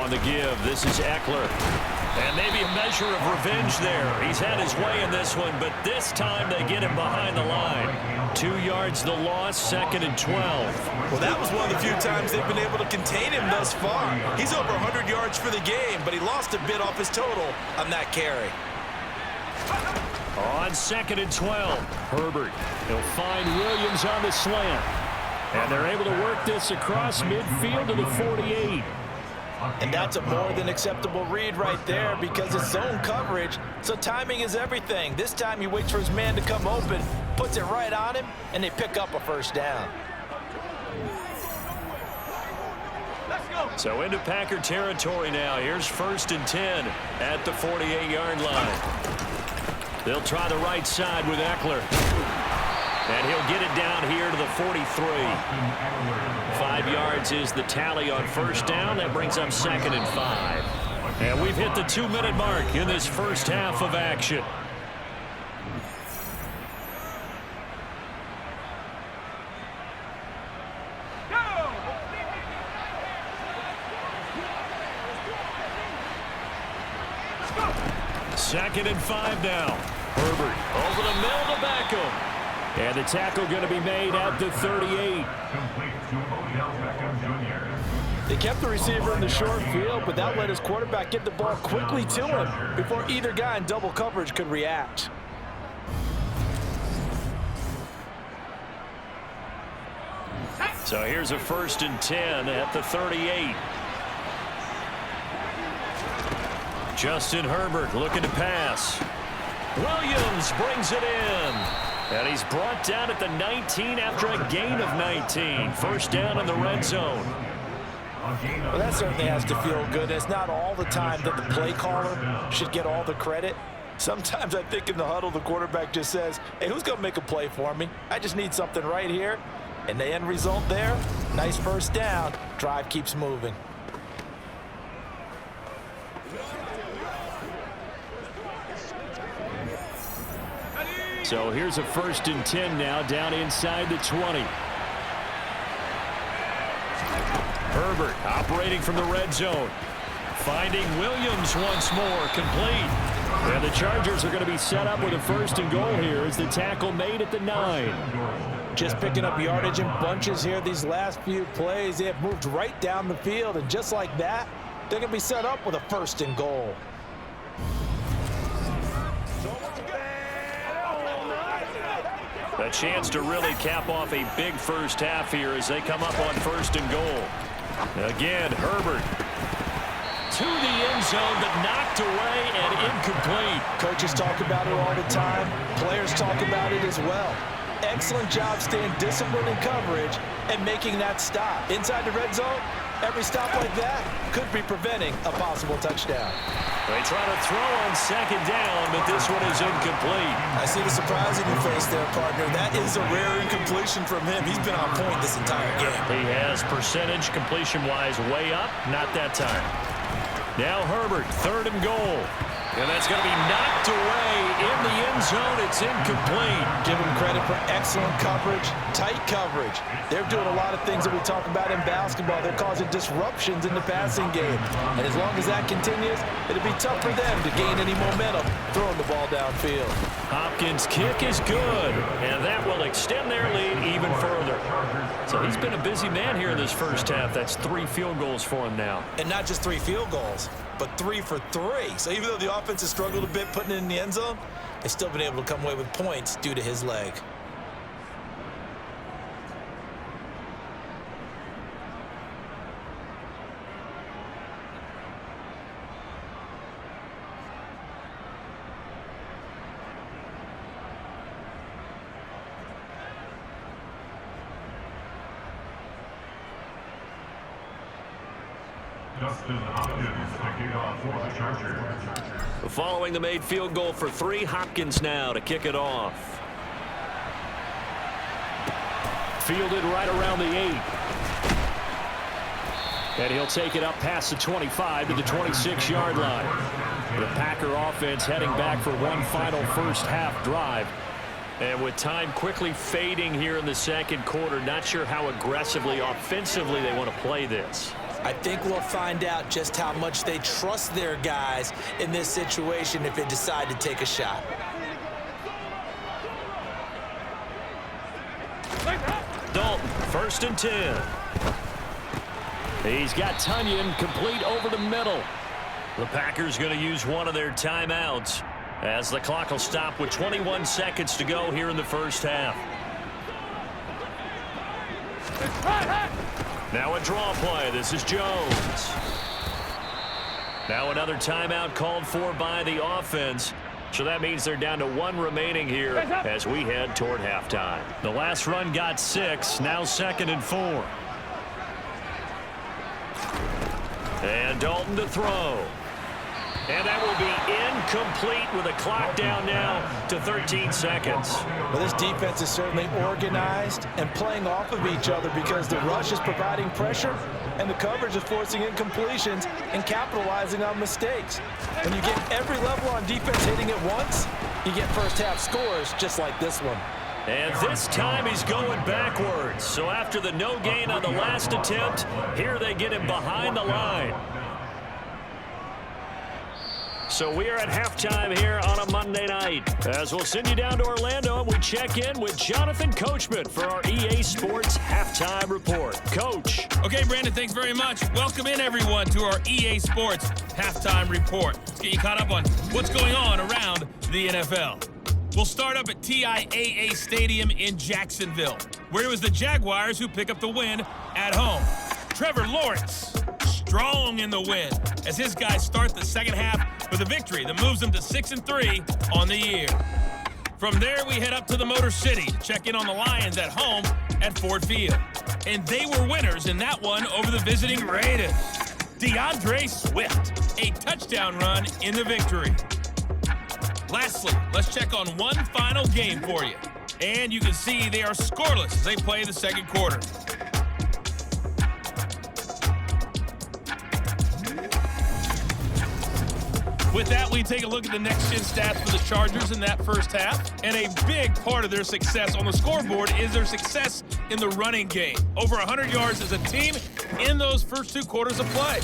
On the give, this is Eckler. And maybe a measure of revenge there. He's had his way in this one, but this time they get him behind the line. 2 yards the loss, 2nd and 12. Well, that was one of the few times they've been able to contain him thus far. He's over 100 yards for the game, but he lost a bit off his total on that carry. On 2nd and 12, Herbert. He'll find Williams on the slant. And they're able to work this across midfield to the 48. And that's a more than acceptable read right there because it's zone coverage, so timing is everything. This time he waits for his man to come open, puts it right on him, and they pick up a first down. Let's go. So into Packer territory now. Here's 1st and 10 at the 48-yard line. They'll try the right side with Eckler. And he'll get it down here to the 43. 5 yards is the tally on 1st down. That brings up 2nd and 5. And we've hit the 2-minute mark in this first half of action. Go. 2nd and 5 now. Herbert over the middle to Beckham. And the tackle going to be made at the 38. They kept the receiver in the short field, but that let his quarterback get the ball quickly to him before either guy in double coverage could react. So here's a 1st and 10 at the 38. Justin Herbert looking to pass. Williams brings it in. And he's brought down at the 19 after a gain of 19. 1st down in the red zone. Well, that certainly has to feel good. It's not all the time that the play caller should get all the credit. Sometimes I think in the huddle, the quarterback just says, hey, who's going to make a play for me? I just need something right here. And the end result there, nice 1st down. Drive keeps moving. So here's a 1st and 10 now down inside the 20. Herbert operating from the red zone. Finding Williams once more, complete. And the Chargers are going to be set up with a 1st and goal here as the tackle made at the 9. Just picking up yardage in bunches here these last few plays. They have moved right down the field, and just like that, they're going to be set up with a 1st and goal. A chance to really cap off a big first half here as they come up on 1st and goal. Again, Herbert to the end zone, but knocked away and incomplete. Coaches talk about it all the time. Players talk about it as well. Excellent job staying disciplined in coverage and making that stop. Inside the red zone, every stop like that could be preventing a possible touchdown. They try to throw on 2nd down, but this one is incomplete. I see the surprise in your face there, partner. That is a rare incompletion from him. He's been on point this entire game. He has percentage completion-wise way up, not that time. Now Herbert, 3rd and goal. And that's going to be knocked away in the end zone. It's incomplete. Give him credit for excellent coverage, tight coverage. They're doing a lot of things that we talk about in basketball. They're causing disruptions in the passing game. And as long as that continues, it'll be tough for them to gain any momentum throwing the ball downfield. Hopkins' kick is good, and that will extend their lead even further. So he's been a busy man here in this first half. That's 3 field goals for him now. And not just 3 field goals, but 3 for 3. So even though the offense has struggled a bit putting it in the end zone, they've still been able to come away with points due to his leg. Justin Hopkins to kick off for the Chargers. Following the made field goal for 3, Hopkins now to kick it off. Fielded right around the 8. And he'll take it up past the 25 to the 26-yard line. The Packer offense heading back for one final first half drive. And with time quickly fading here in the second quarter, not sure how aggressively, offensively they want to play this. I think we'll find out just how much they trust their guys in this situation if they decide to take a shot. Dalton, 1st and 10. He's got Tunyon complete over the middle. The Packers going to use one of their timeouts as the clock will stop with 21 seconds to go here in the first half. Now a draw play. This is Jones. Now another timeout called for by the offense. So that means they're down to one remaining here as we head toward halftime. The last run got 6. Now 2nd and 4. And Dalton to throw. And that will be incomplete with a clock down now to 13 seconds. Well, this defense is certainly organized and playing off of each other because the rush is providing pressure and the coverage is forcing incompletions and capitalizing on mistakes. When you get every level on defense hitting it once, you get first half scores just like this one. And this time he's going backwards. So after the no gain on the last attempt, here they get him behind the line. So we are at halftime here on a Monday night. As we'll send you down to Orlando and we check in with Jonathan Coachman for our EA Sports Halftime Report. Coach. Okay, Brandon, thanks very much. Welcome in, everyone, to our EA Sports Halftime Report. Let's get you caught up on what's going on around the NFL. We'll start up at TIAA Stadium in Jacksonville, where it was the Jaguars who pick up the win at home. Trevor Lawrence, strong in the win, as his guys start the second half with a victory that moves them to 6-3 on the year. From there, we head up to the Motor City to check in on the Lions at home at Ford Field. And they were winners in that one over the visiting Raiders. DeAndre Swift, a touchdown run in the victory. Lastly, let's check on one final game for you. And you can see they are scoreless as they play the second quarter. With that, we take a look at the next-gen stats for the Chargers in that first half. And a big part of their success on the scoreboard is their success in the running game. Over 100 yards as a team in those first 2 quarters of play.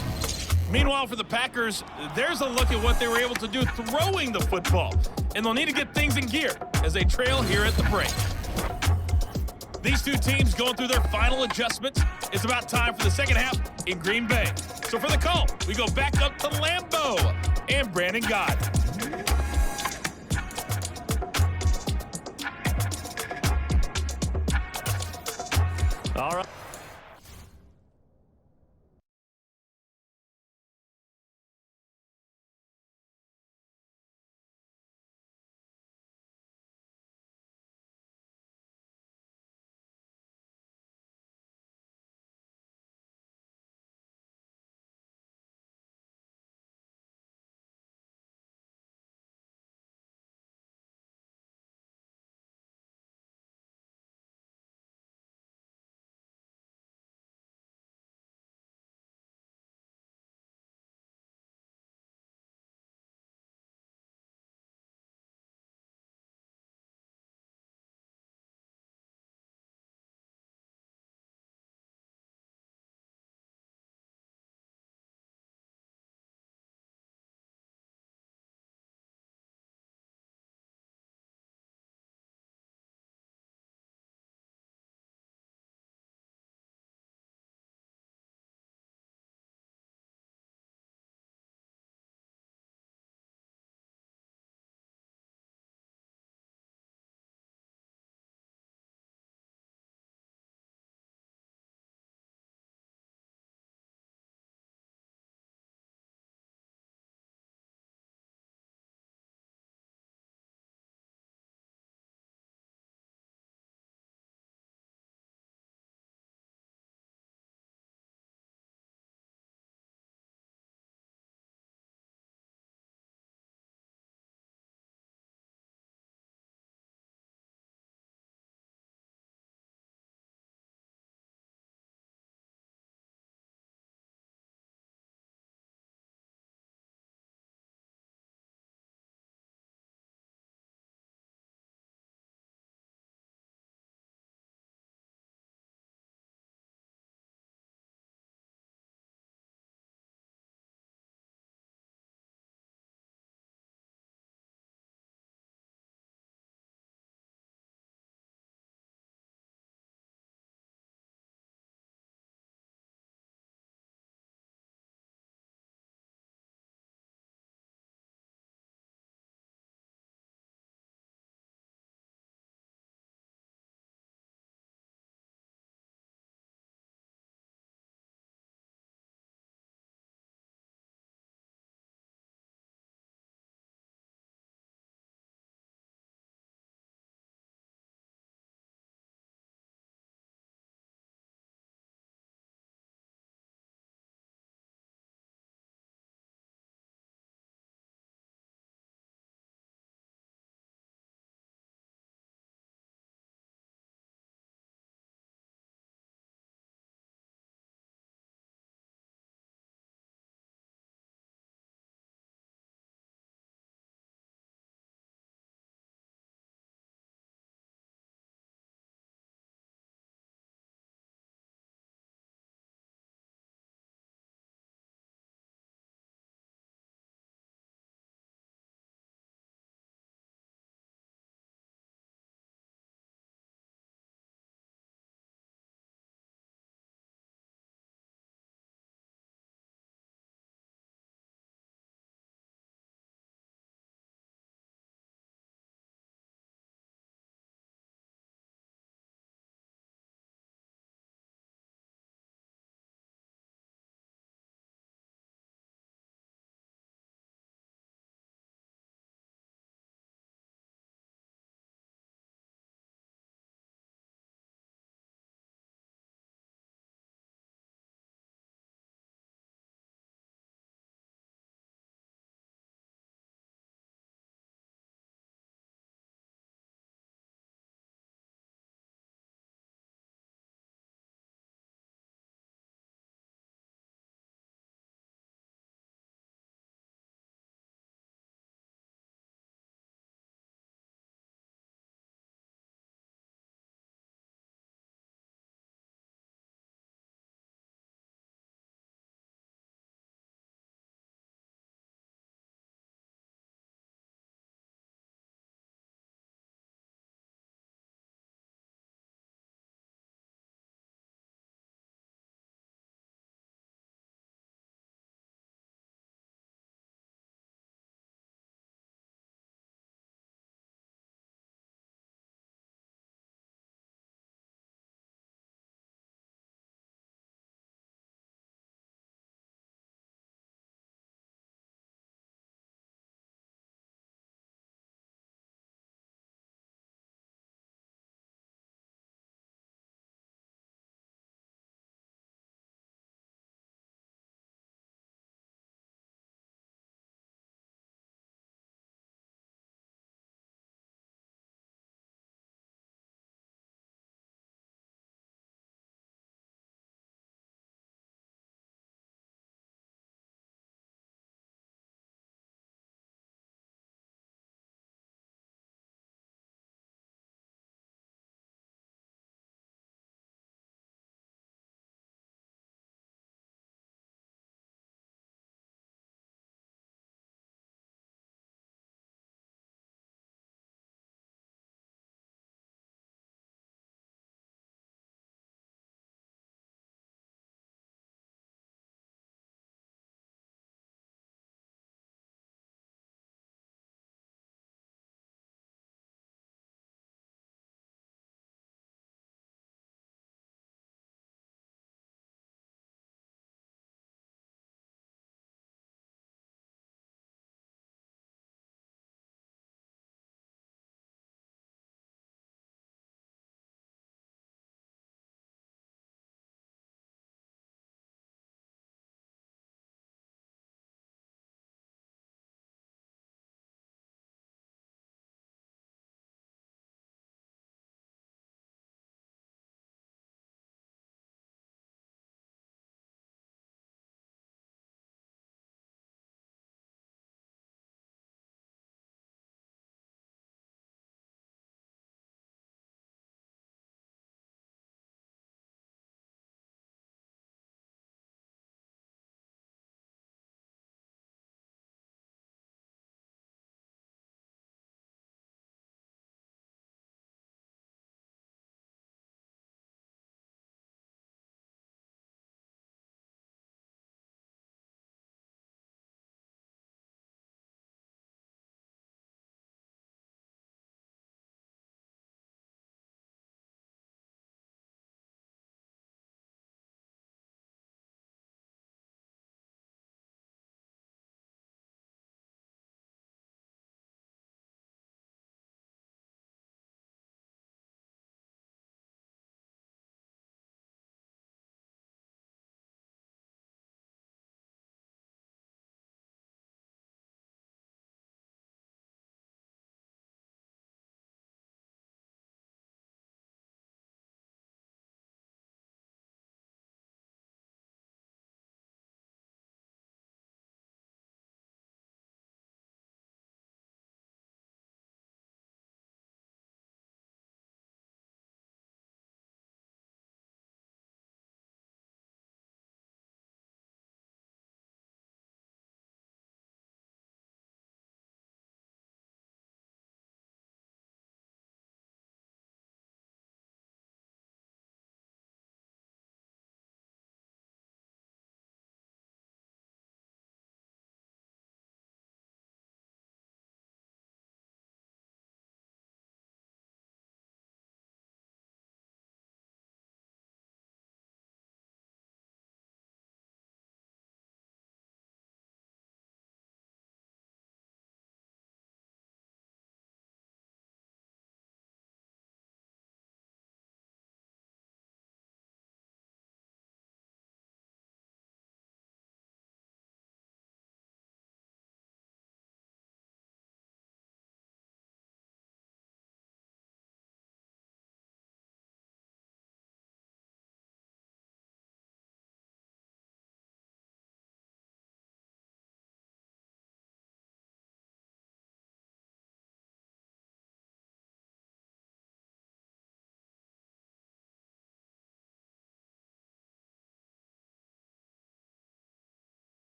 Meanwhile, for the Packers, there's a look at what they were able to do throwing the football. And they'll need to get things in gear as they trail here at the break. These two teams going through their final adjustments. It's about time for the second half in Green Bay. So for the call, we go back up to Lambeau and Brandon Gott. All right.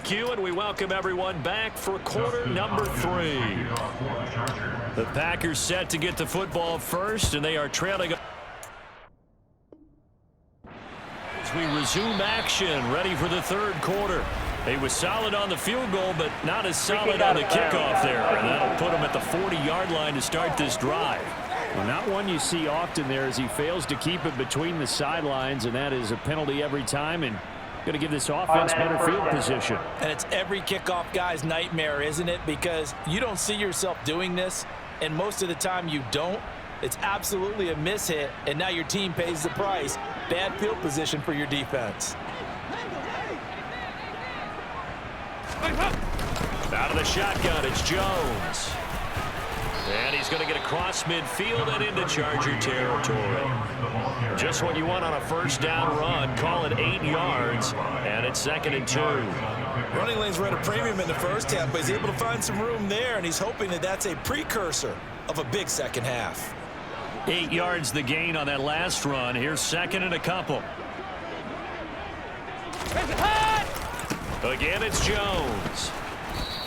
Q, and we welcome everyone back for quarter number 3. The Packers set to get the football first, and they are trailing. As we resume action, ready for the third quarter. He was solid on the field goal, but not as solid on the kickoff there, and that'll put him at the 40-yard line to start this drive. Well, not one you see often there as he fails to keep it between the sidelines, and that is a penalty every time, and going to give this offense better field position. And it's every kickoff guy's nightmare, isn't it? Because you don't see yourself doing this, and most of the time you don't. It's absolutely a mishit, and now your team pays the price. Bad field position for your defense. Out of the shotgun, it's Jones. And he's going to get across midfield and into Charger territory. Just what you want on a first down run. Call it 8 yards, and it's 2nd and 2. Running lanes were at a premium in the first half, but he's able to find some room there, and he's hoping that that's a precursor of a big second half. 8 yards the gain on that last run. Here's 2nd and a couple. Again, it's Jones.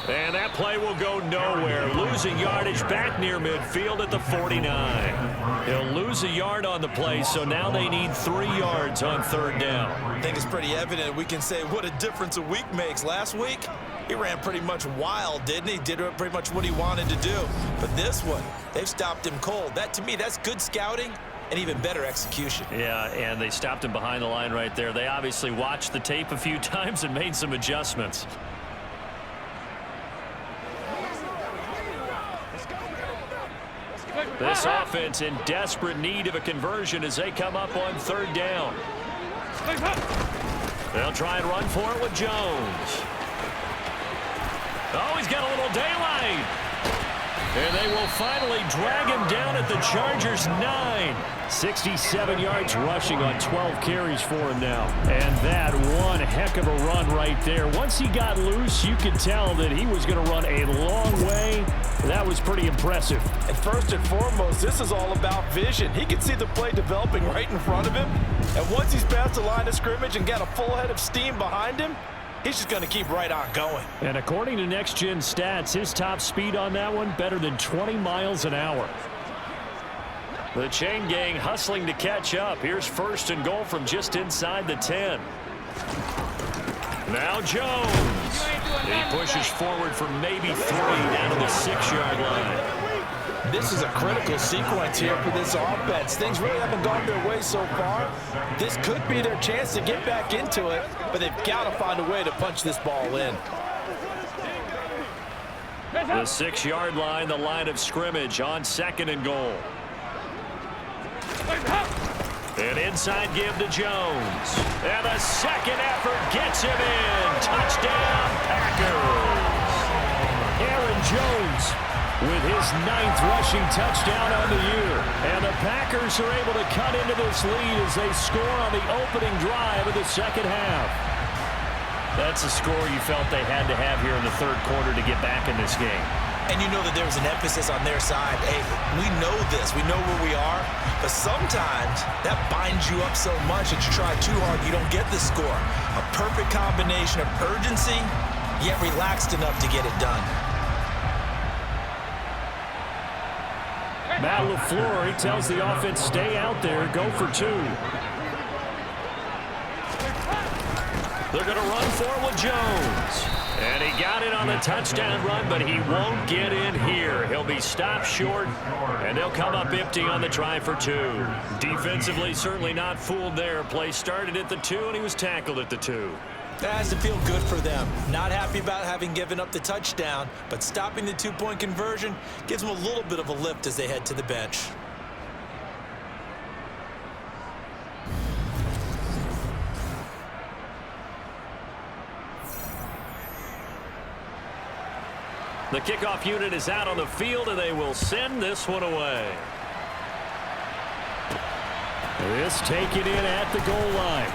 And that play will go nowhere. Losing yardage back near midfield at the 49. He'll lose a yard on the play, so now they need 3 yards on 3rd down. I think it's pretty evident. We can say what a difference a week makes. Last week, he ran pretty much wild, didn't he? Did pretty much what he wanted to do. But this one, they've stopped him cold. That, to me, that's good scouting and even better execution. Yeah, and they stopped him behind the line right there. They obviously watched the tape a few times and made some adjustments. This offense in desperate need of a conversion as they come up on 3rd down. They'll try and run for it with Jones. Oh, he's got a little daylight. And they will finally drag him down at the Chargers' 9. 67 yards rushing on 12 carries for him now. And that one heck of a run right there. Once he got loose, you could tell that he was going to run a long way. That was pretty impressive. And first and foremost, this is all about vision. He can see the play developing right in front of him. And once he's past the line of scrimmage and got a full head of steam behind him, he's just going to keep right on going. And according to Next Gen Stats, his top speed on that one, better than 20 miles an hour. The chain gang hustling to catch up. Here's 1st and goal from just inside the 10. Now Jones. He pushes forward for maybe 3 down to the 6-yard line. This is a critical sequence here for this offense. Things really haven't gone their way so far. This could be their chance to get back into it, but they've got to find a way to punch this ball in. The 6-yard line, the line of scrimmage on 2nd and goal. An inside give to Jones. And the second effort gets him in. Touchdown, Packers. Aaron Jones with his 9th rushing touchdown on the year. And the Packers are able to cut into this lead as they score on the opening drive of the second half. That's a score you felt they had to have here in the 3rd quarter to get back in this game. And you know that there's an emphasis on their side. Hey, we know this. We know where we are. But sometimes that binds you up so much that you try too hard, you don't get the score. A perfect combination of urgency, yet relaxed enough to get it done. Matt LaFleur, he tells the offense, stay out there, go for 2. They're going to run for it with Jones. And he got it on the touchdown run, but he won't get in here. He'll be stopped short, and they'll come up empty on the try for 2. Defensively, certainly not fooled there. Play started at the 2, and he was tackled at the 2. That has to feel good for them. Not happy about having given up the touchdown, but stopping the 2-point conversion gives them a little bit of a lift as they head to the bench. The kickoff unit is out on the field, and they will send this one away. This taken in at the goal line.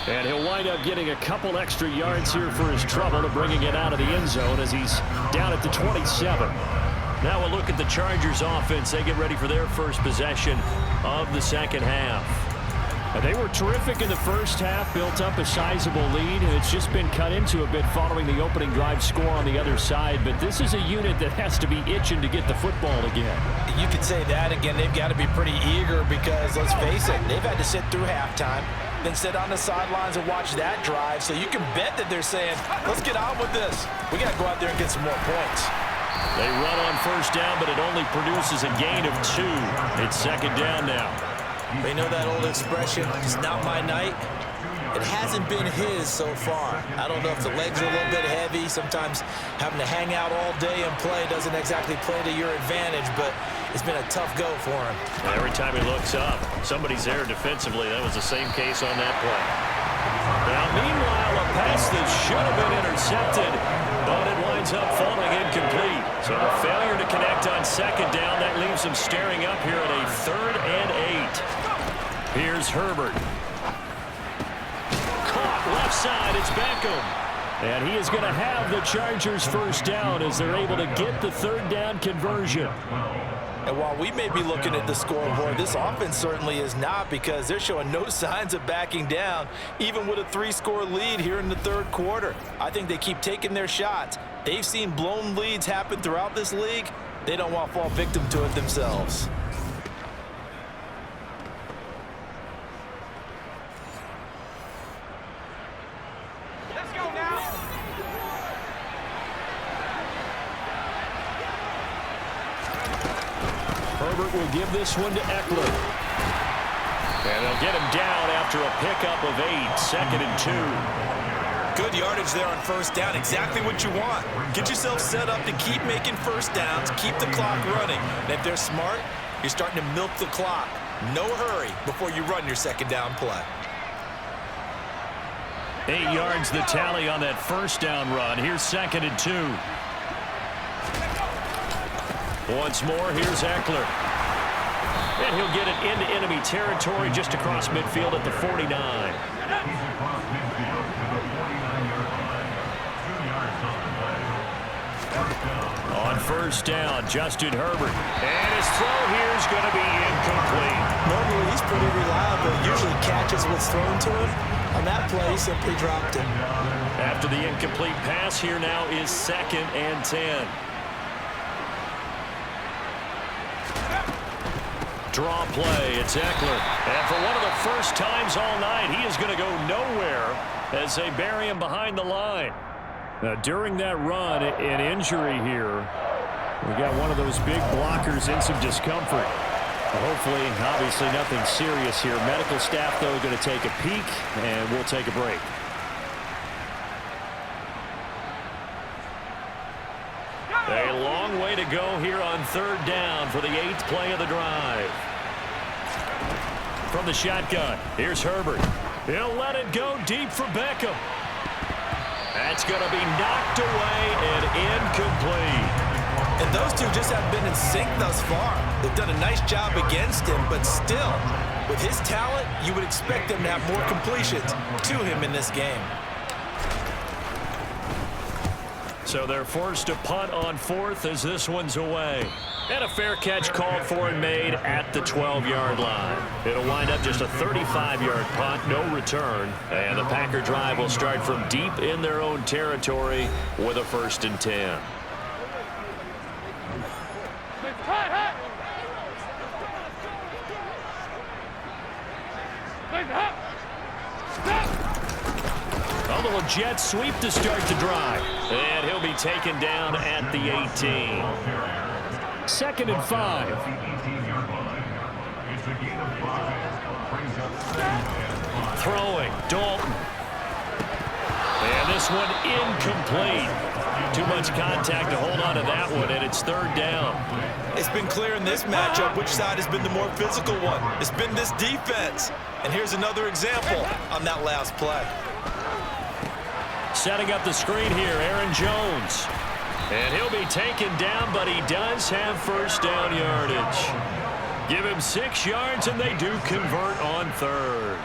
And he'll wind up getting a couple extra yards here for his trouble to bringing it out of the end zone as he's down at the 27. Now we'll look at the Chargers offense. They get ready for their first possession of the second half. They were terrific in the first half, built up a sizable lead, and it's just been cut into a bit following the opening drive score on the other side. But this is a unit that has to be itching to get the football again. You could say that again. They've got to be pretty eager because, let's face it, they've had to sit through halftime, then sit on the sidelines and watch that drive. So you can bet that they're saying, let's get on with this. We got to go out there and get some more points. They run on first down, but it only produces a gain of 2. It's second down now. They know that old expression, it's not my night. It hasn't been his so far. I don't know if the legs are a little bit heavy. Sometimes having to hang out all day and play doesn't exactly play to your advantage, but it's been a tough go for him. Every time he looks up, somebody's there defensively. That was the same case on that play. Now, meanwhile, a pass that should have been intercepted, but it winds up falling incomplete. So a failure to connect on second down. That leaves him staring up here at a 3rd and 8. Here's Herbert. Caught left side. It's Beckham. And he is going to have the Chargers first down as they're able to get the 3rd down conversion. And while we may be looking at the scoreboard, this offense certainly is not, because they're showing no signs of backing down, even with a 3-score lead here in the 3rd quarter. I think they keep taking their shots. They've seen blown leads happen throughout this league. They don't want to fall victim to it themselves. Let's go now. Herbert will give this one to Eckler. And they'll get him down after a pickup of 8, 2nd and 2. Good yardage there on first down. Exactly what you want. Get yourself set up to keep making first downs, keep the clock running. And if they're smart, you're starting to milk the clock. No hurry before you run your second down play. 8 yards the tally on that first down run. Here's 2nd and 2. Once more, here's Eckler. And he'll get it into enemy territory just across midfield at the 49. On first down, Justin Herbert. And his throw here is going to be incomplete. Normally, he's pretty reliable. Usually catches what's thrown to him. On that play, he simply dropped it. After the incomplete pass, here now is 2nd and 10. Draw play, it's Eckler. And for one of the first times all night, he is going to go nowhere as they bury him behind the line. Now, during that run, an injury here. We got one of those big blockers in some discomfort. Hopefully, obviously nothing serious here. Medical staff, though, going to take a peek, and we'll take a break. A long way to go here on 3rd down for the 8th play of the drive. From the shotgun, here's Herbert. He'll let it go deep for Beckham. That's going to be knocked away and incomplete. And those two just haven't been in sync thus far. They've done a nice job against him, but still, with his talent, you would expect them to have more completions to him in this game. So they're forced to punt on 4th as this one's away. And a fair catch called for and made at the 12-yard line. It'll wind up just a 35-yard punt, no return. And the Packer drive will start from deep in their own territory with a 1st and 10. A little jet sweep to start the drive. And he'll be taken down at the 18. 2nd and 5. Throwing, Dalton. And this one incomplete. Too much contact to hold on to that one, and it's 3rd down. It's been clear in this matchup which side has been the more physical one. It's been this defense. And here's another example on that last play. Setting up the screen here, Aaron Jones. And he'll be taken down, but he does have first down yardage. Give him 6 yards, and they do convert on 3rd.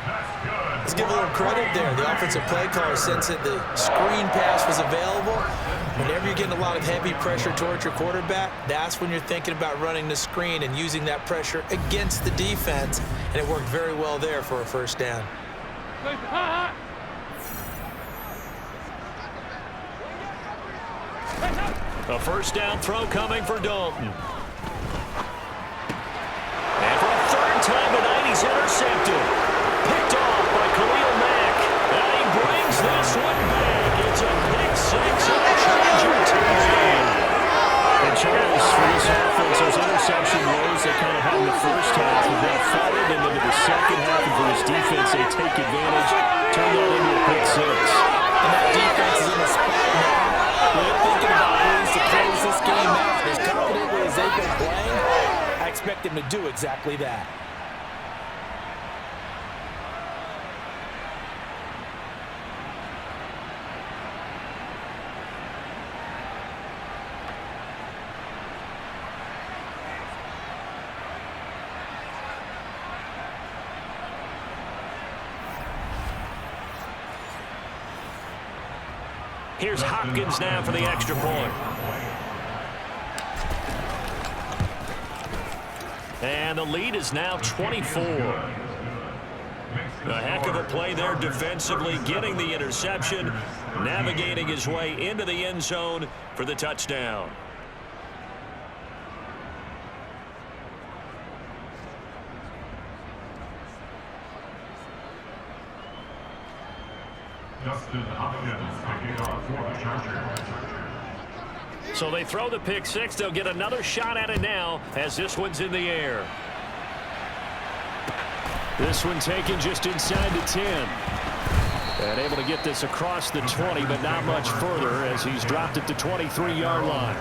Let's give a little credit there. The offensive play caller sensed that the screen pass was available. Whenever you're getting a lot of heavy pressure towards your quarterback, that's when you're thinking about running the screen and using that pressure against the defense, and it worked very well there for a first down. A first down throw coming for Dalton. And for a third time tonight, he's intercepted. Picked off by Khalil Mack. And he brings this one back. It's a pick six and a Charger touchdown. And Charles, for this offense, those interception woes they kind of had in the first half have now followed them into the second half. And for this defense, they take advantage, turn that into a pick six. And that defense is in a spot now. They're thinking about ways to close this game out. As confidently as they've been playing, I expect them to do exactly that. Here's Hopkins now for the extra point. And the lead is now 24. A heck of a play there defensively, getting the interception, navigating his way into the end zone for the touchdown. Justin Hopkins taking off for the Chargers. So they throw the pick six. They'll get another shot at it now as this one's in the air. This one taken just inside the 10. And able to get this across the 20, but not much further as he's dropped it to 23-yard line.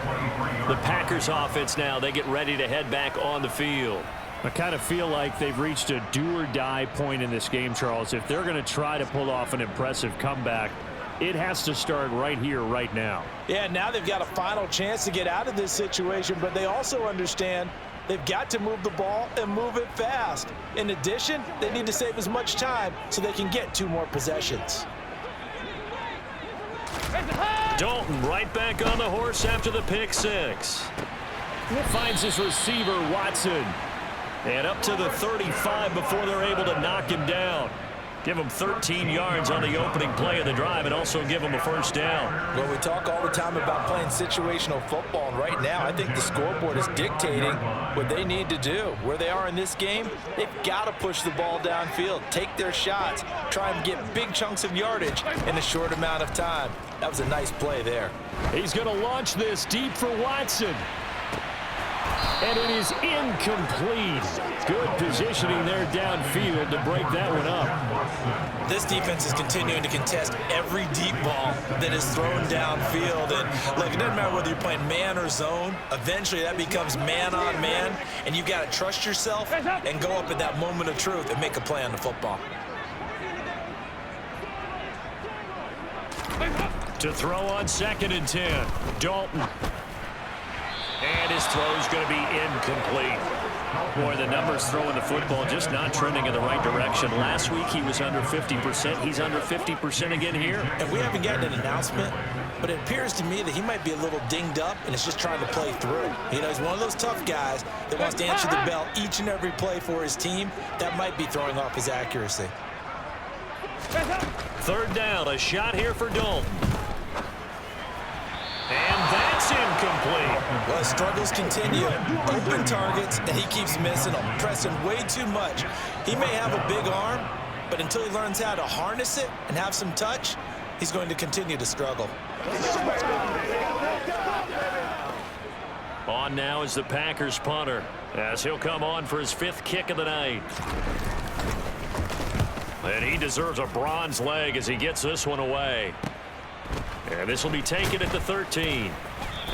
The Packers offense now, they get ready to head back on the field. I kind of feel like they've reached a do-or-die point in this game, Charles. If they're going to try to pull off an impressive comeback, it has to start right here, right now. Yeah, now they've got a final chance to get out of this situation, but they also understand they've got to move the ball and move it fast. In addition, they need to save as much time so they can get 2 more possessions. Dalton right back on the horse after the pick six. Finds his receiver, Watson. And up to the 35 before they're able to knock him down. Give him 13 yards on the opening play of the drive and also give him a first down. Well, we talk all the time about playing situational football, and right now I think the scoreboard is dictating what they need to do. Where they are in this game, they've got to push the ball downfield, take their shots, try and get big chunks of yardage in a short amount of time. That was a nice play there. He's going to launch this deep for Watson. And it is incomplete. Good positioning there downfield to break that one up. This defense is continuing to contest every deep ball that is thrown downfield. And look, it doesn't matter whether you're playing man or zone. Eventually that becomes man on man, and you've got to trust yourself and go up at that moment of truth and make a play on the football. To throw on 2nd and 10, Dalton. And his throw is going to be incomplete. Boy, the numbers throwing the football just not trending in the right direction. Last week he was under 50%. He's under 50% again here. And we haven't gotten an announcement, but it appears to me that he might be a little dinged up and is just trying to play through. You know, he's one of those tough guys that wants to answer the bell each and every play for his team. That might be throwing off his accuracy. 3rd down, a shot here for Dalton. And that's incomplete. Well, his struggles continue. Open targets, and he keeps missing them, pressing way too much. He may have a big arm, but until he learns how to harness it and have some touch, he's going to continue to struggle. On now is the Packers punter, as he'll come on for his 5th kick of the night. And he deserves a bronze leg as he gets this one away. And this will be taken at the 13.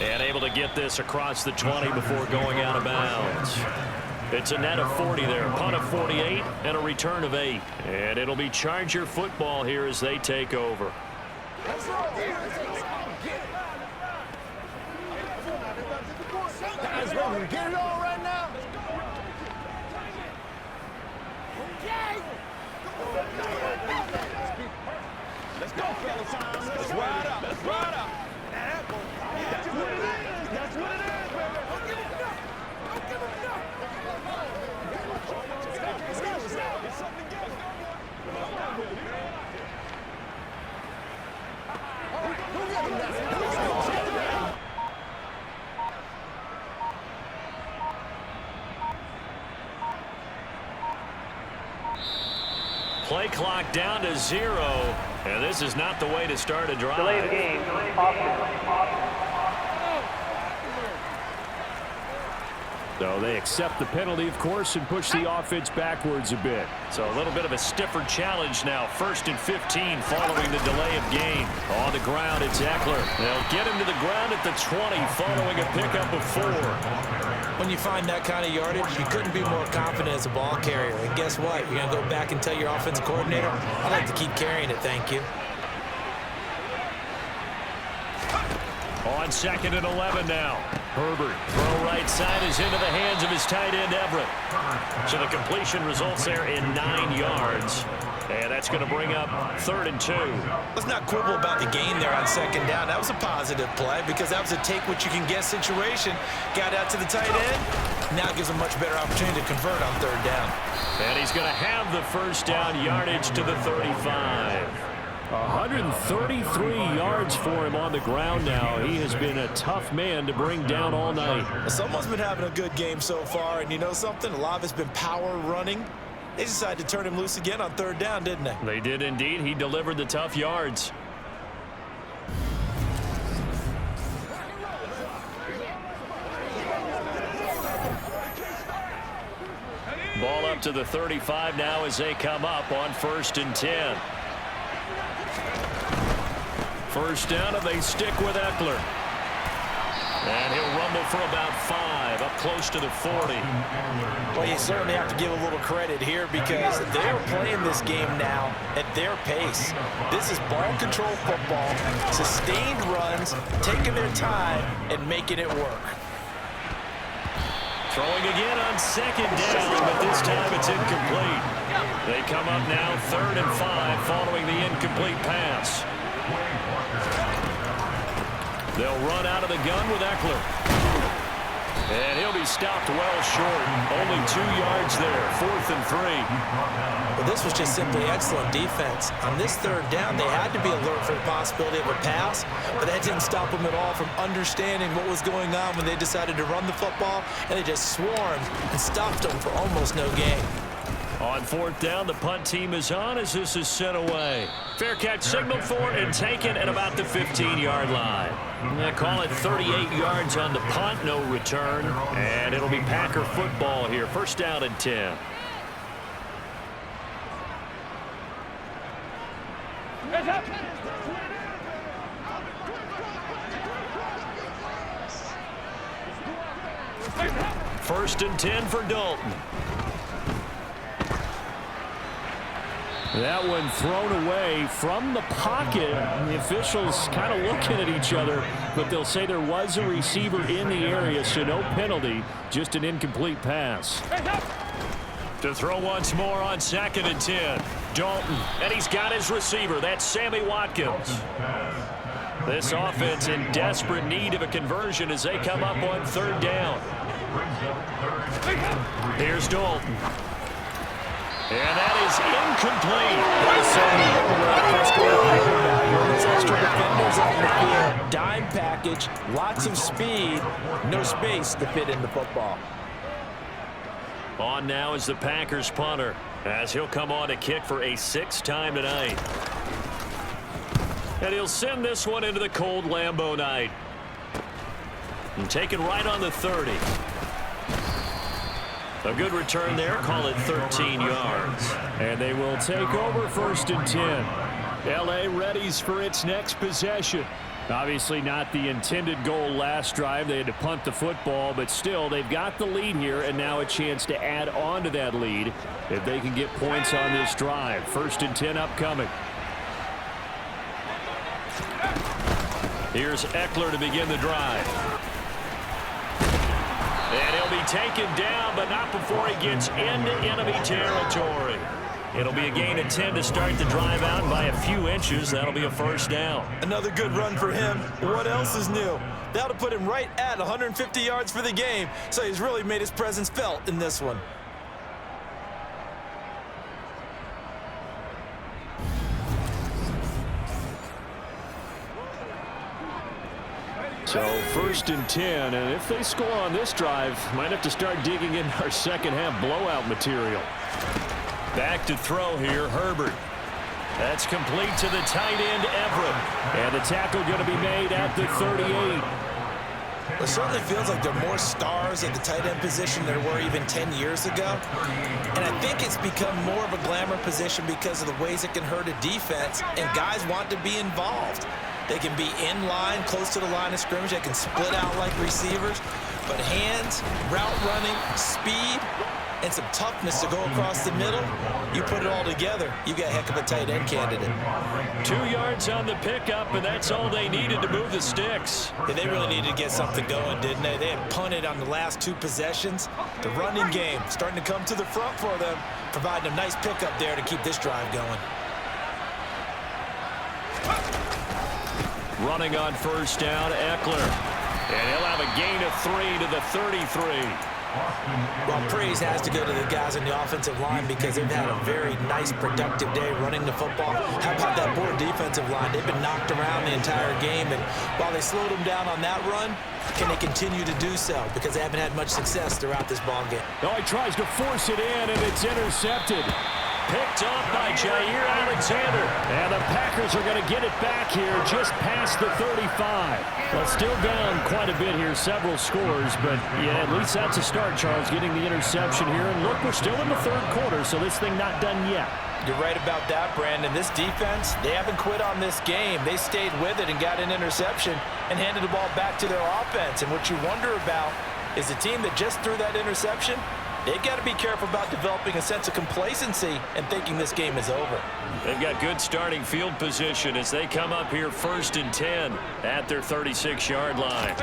And able to get this across the 20 before going out of bounds. It's a net of 40 there. Punt of 48 and a return of 8. And it'll be Charger football here as they take over. Guys, ready to get it on right now? Let's go, fellas. Let's ride up. Let's ride up. Play clock down to 0. And this is not the way to start a drive. Delay of game. So they accept the penalty, of course, and push the offense backwards a bit. So a little bit of a stiffer challenge now. 1st and 15 following the delay of game. On the ground, it's Eckler. They'll get him to the ground at the 20 following a pickup of 4. When you find that kind of yardage, you couldn't be more confident as a ball carrier. And guess what? You're going to go back and tell your offensive coordinator, I'd like to keep carrying it, thank you. On 2nd and 11 now. Herbert, throw right side is into the hands of his tight end, Everett. So the completion results there in 9 yards. And that's going to bring up 3rd and 2. Let's not quibble about the gain there on 2nd down. That was a positive play because that was a take-what-you-can-get situation. Got out to the tight end. Now it gives a much better opportunity to convert on 3rd down. And he's going to have the 1st down yardage to the 35. 133 yards for him on the ground now. He has been a tough man to bring down all night. Someone's been having a good game so far, and you know something? A lot of it's been power running. They decided to turn him loose again on 3rd down, didn't they? They did indeed. He delivered the tough yards. Ball up to the 35 now as they come up on 1st and 10. 1st down, and they stick with Eckler. And he'll rumble for about 5, up close to the 40. Well, you certainly have to give a little credit here because they're playing this game now at their pace. This is ball control football, sustained runs, taking their time, and making it work. Throwing again on 2nd down, but this time it's incomplete. They come up now 3rd and 5 following the incomplete pass. They'll run out of the gun with Eckler. And he'll be stopped well short. Only 2 yards there. 4th and 3. Well, this was just simply excellent defense. On this 3rd down, they had to be alert for the possibility of a pass, but that didn't stop them at all from understanding what was going on when they decided to run the football, and they just swarmed and stopped them for almost no gain. On 4th down, the punt team is on as this is sent away. Fair catch signaled for and taken at about the 15-yard line. They call it 38 yards on the punt, no return. And it'll be Packer football here. 1st down and 10. First and 10 for Dalton. That one thrown away from the pocket. The officials kind of looking at each other, but they'll say there was a receiver in the area, so no penalty, just an incomplete pass. To throw once more on 2nd and 10. Dalton, and he's got his receiver. That's Sammy Watkins. This offense in desperate need of a conversion as they come up on 3rd down. Here's Dalton. And that is incomplete. Extra defenders on the field. Dime package, lots of speed, no space to fit in the football. On now is the Packers punter as he'll come on to kick for a 6th time tonight. And he'll send this one into the cold Lambeau night. And take it right on the 30. A good return there. Call it 13 yards. And they will take over 1st and 10. L.A. readies for its next possession. Obviously not the intended goal last drive. They had to punt the football, but still they've got the lead here and now a chance to add on to that lead if they can get points on this drive. 1st and 10 upcoming. Here's Eckler to begin the drive. And he'll be taken down, but not before he gets into enemy territory. It'll be a gain of 10 to start the drive out by a few inches. That'll be a 1st down. Another good run for him. What else is new? That'll put him right at 150 yards for the game, so he's really made his presence felt in this one. So 1st and 10, and if they score on this drive, might have to start digging in our second half blowout material. Back to throw here, Herbert. That's complete to the tight end, Everett. And the tackle going to be made at the 38. It certainly feels like there are more stars at the tight end position than there were even 10 years ago. And I think it's become more of a glamour position because of the ways it can hurt a defense, and guys want to be involved. They can be in line, close to the line of scrimmage. They can split out like receivers. But hands, route running, speed, and some toughness to go across the middle, you put it all together, you got a heck of a tight end candidate. 2 yards on the pickup, and that's all they needed to move the sticks. Yeah, they really needed to get something going, didn't they? They had punted on the last 2 possessions. The running game starting to come to the front for them, providing a nice pickup there to keep this drive going. Running on first down, Eckler. And he'll have a gain of 3 to the 33. Well, praise has to go to the guys in the offensive line because they've had a very nice, productive day running the football. How about that poor defensive line? They've been knocked around the entire game, and while they slowed them down on that run, can they continue to do so? Because they haven't had much success throughout this ball game. Oh, he tries to force it in, and it's intercepted. Picked off by Jair Alexander. And the Packers are going to get it back here just past the 35. Well, still down quite a bit here, several scores, but yeah, at least that's a start, Charles, getting the interception here. And look, we're still in the third quarter, so this thing not done yet. You're right about that, Brandon. This defense, they haven't quit on this game. They stayed with it and got an interception and handed the ball back to their offense. And what you wonder about is the team that just threw that interception, they've got to be careful about developing a sense of complacency and thinking this game is over. They've got good starting field position as they come up here 1st and 10 at their 36-yard line.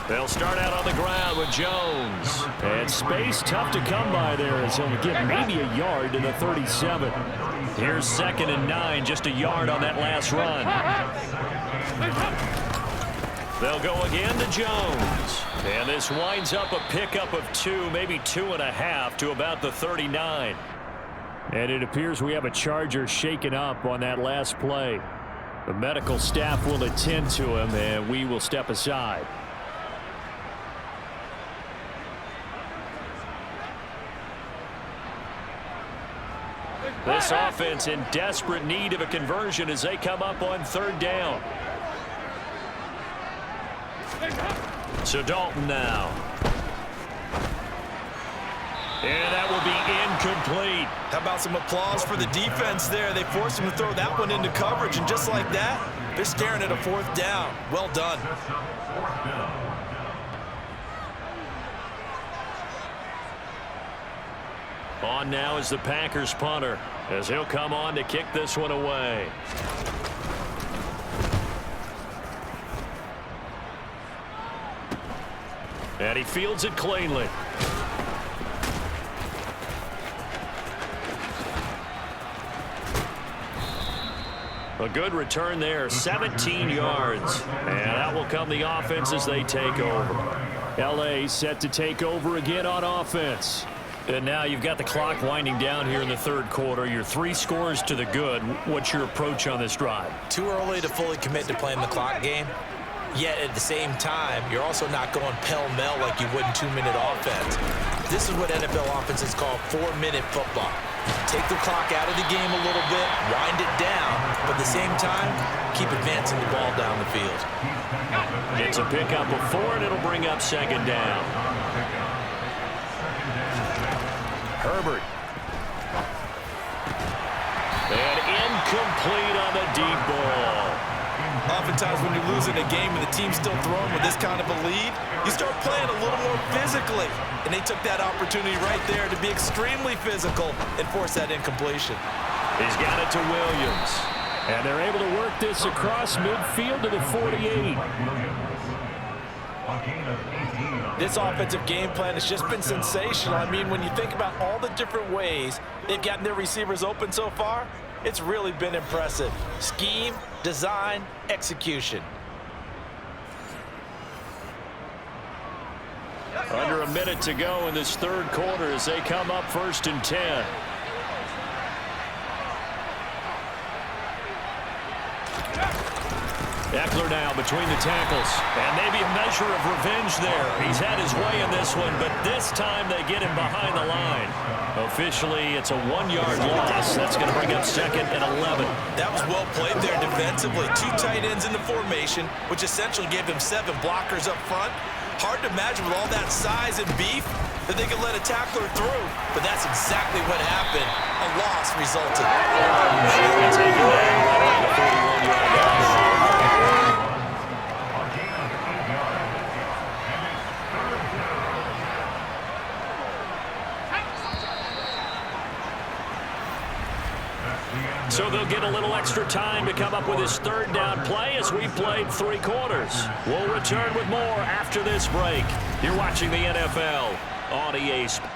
They'll start out on the ground with Jones. And space tough to come by there as he'll get maybe a yard to the 37. Here's 2nd and 9, just a yard on that last run. They'll go again to Jones. And this winds up a pickup of 2, maybe 2.5 to about the 39. And it appears we have a Charger shaken up on that last play. The medical staff will attend to him, and we will step aside. This offense in desperate need of a conversion as they come up on 3rd down. So Dalton now. And that will be incomplete. How about some applause for the defense there? They forced him to throw that one into coverage, and just like that, they're staring at a 4th down. Well done. On now is the Packers punter as he'll come on to kick this one away. And he fields it cleanly. A good return there, 17 yards. And that will come the offense as they take over. L.A. set to take over again on offense. And now you've got the clock winding down here in the 3rd quarter. You're 3 scores to the good. What's your approach on this drive? Too early to fully commit to playing the clock game. Yet at the same time, you're also not going pell-mell like you would in 2-minute offense. This is what NFL offenses call 4-minute football. Take the clock out of the game a little bit, wind it down, but at the same time, keep advancing the ball down the field. It's a pickup of 4, and it'll bring up 2nd down. Herbert. And incomplete on the deep ball. Oftentimes when you're losing a game and the team's still throwing with this kind of a lead, you start playing a little more physically. And they took that opportunity right there to be extremely physical and force that incompletion. He's got it to Williams. And they're able to work this across midfield to the 48. This offensive game plan has just been sensational. I mean, when you think about all the different ways they've gotten their receivers open so far, it's really been impressive. Scheme, design, execution. Under a minute to go in this 3rd quarter as they come up 1st and 10. Eckler now between the tackles. And maybe a measure of revenge there. He's had his way in this one, but this time they get him behind the line. Officially, it's a 1-yard loss. That's going to bring up 2nd and 11. That was well played there defensively. 2 tight ends in the formation, which essentially gave them 7 blockers up front. Hard to imagine with all that size and beef that they could let a tackler through, but that's exactly what happened. A loss resulted. Taken down right at the 41-yard line. So they'll get a little extra time to come up with his 3rd down play as we played 3 quarters. We'll return with more after this break. You're watching the NFL on EA Sports.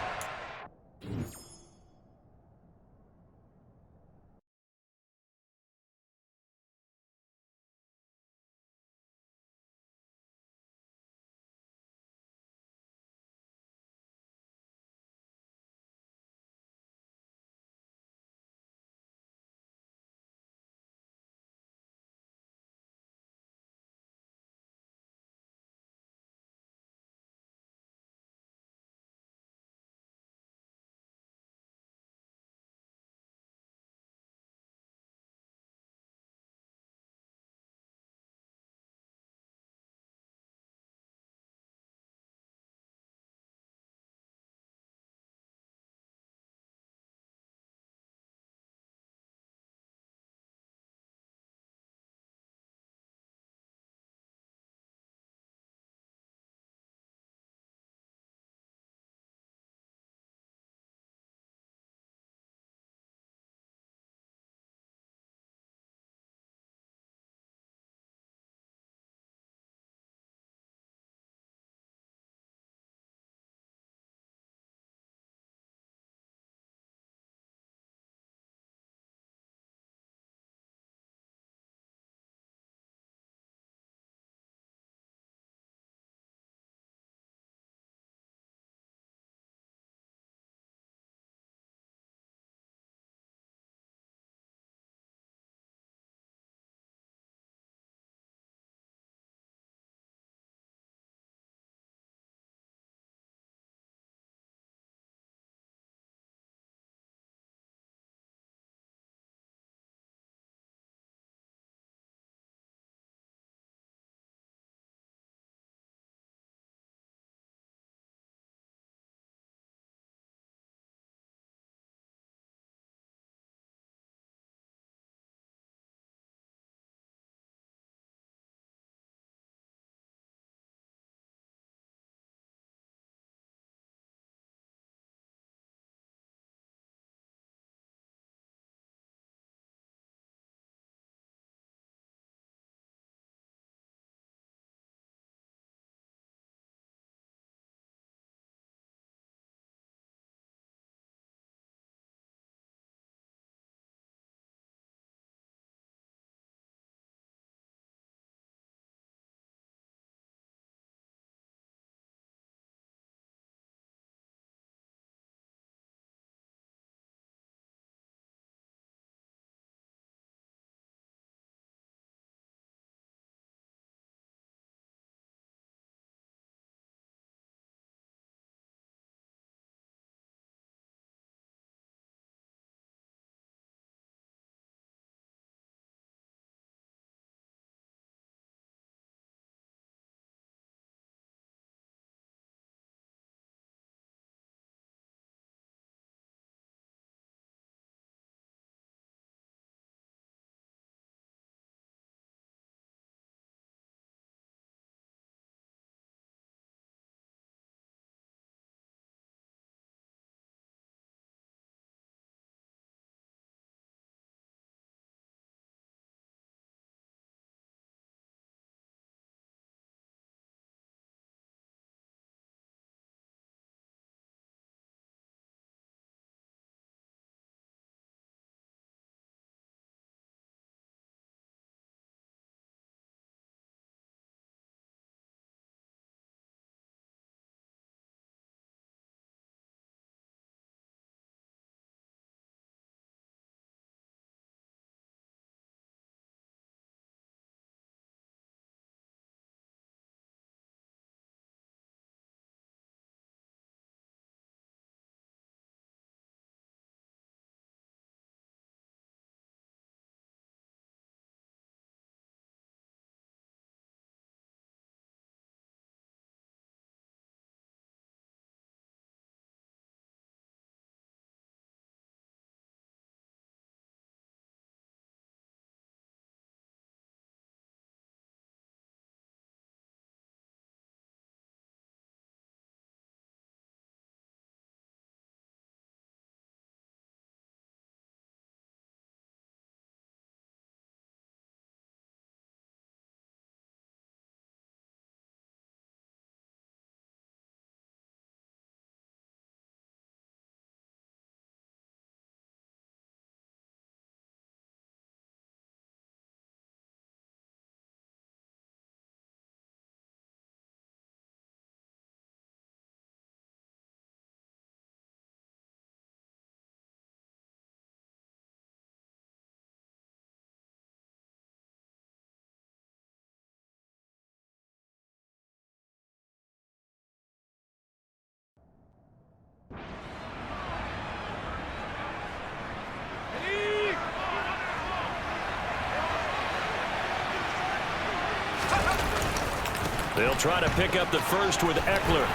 They'll try to pick up the first with Eckler.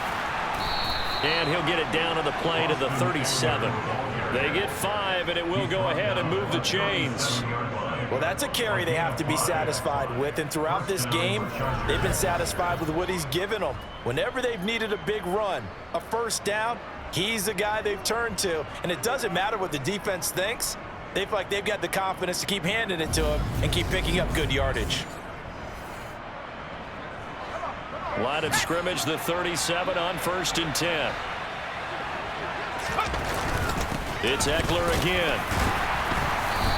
And he'll get it down to the play to the 37. They get 5, and it will go ahead and move the chains. Well, that's a carry they have to be satisfied with, and throughout this game, they've been satisfied with what he's given them. Whenever they've needed a big run, a first down, he's the guy they've turned to, and it doesn't matter what the defense thinks. They feel like they've got the confidence to keep handing it to him and keep picking up good yardage. Line of scrimmage, the 37 on 1st and 10. It's Eckler again.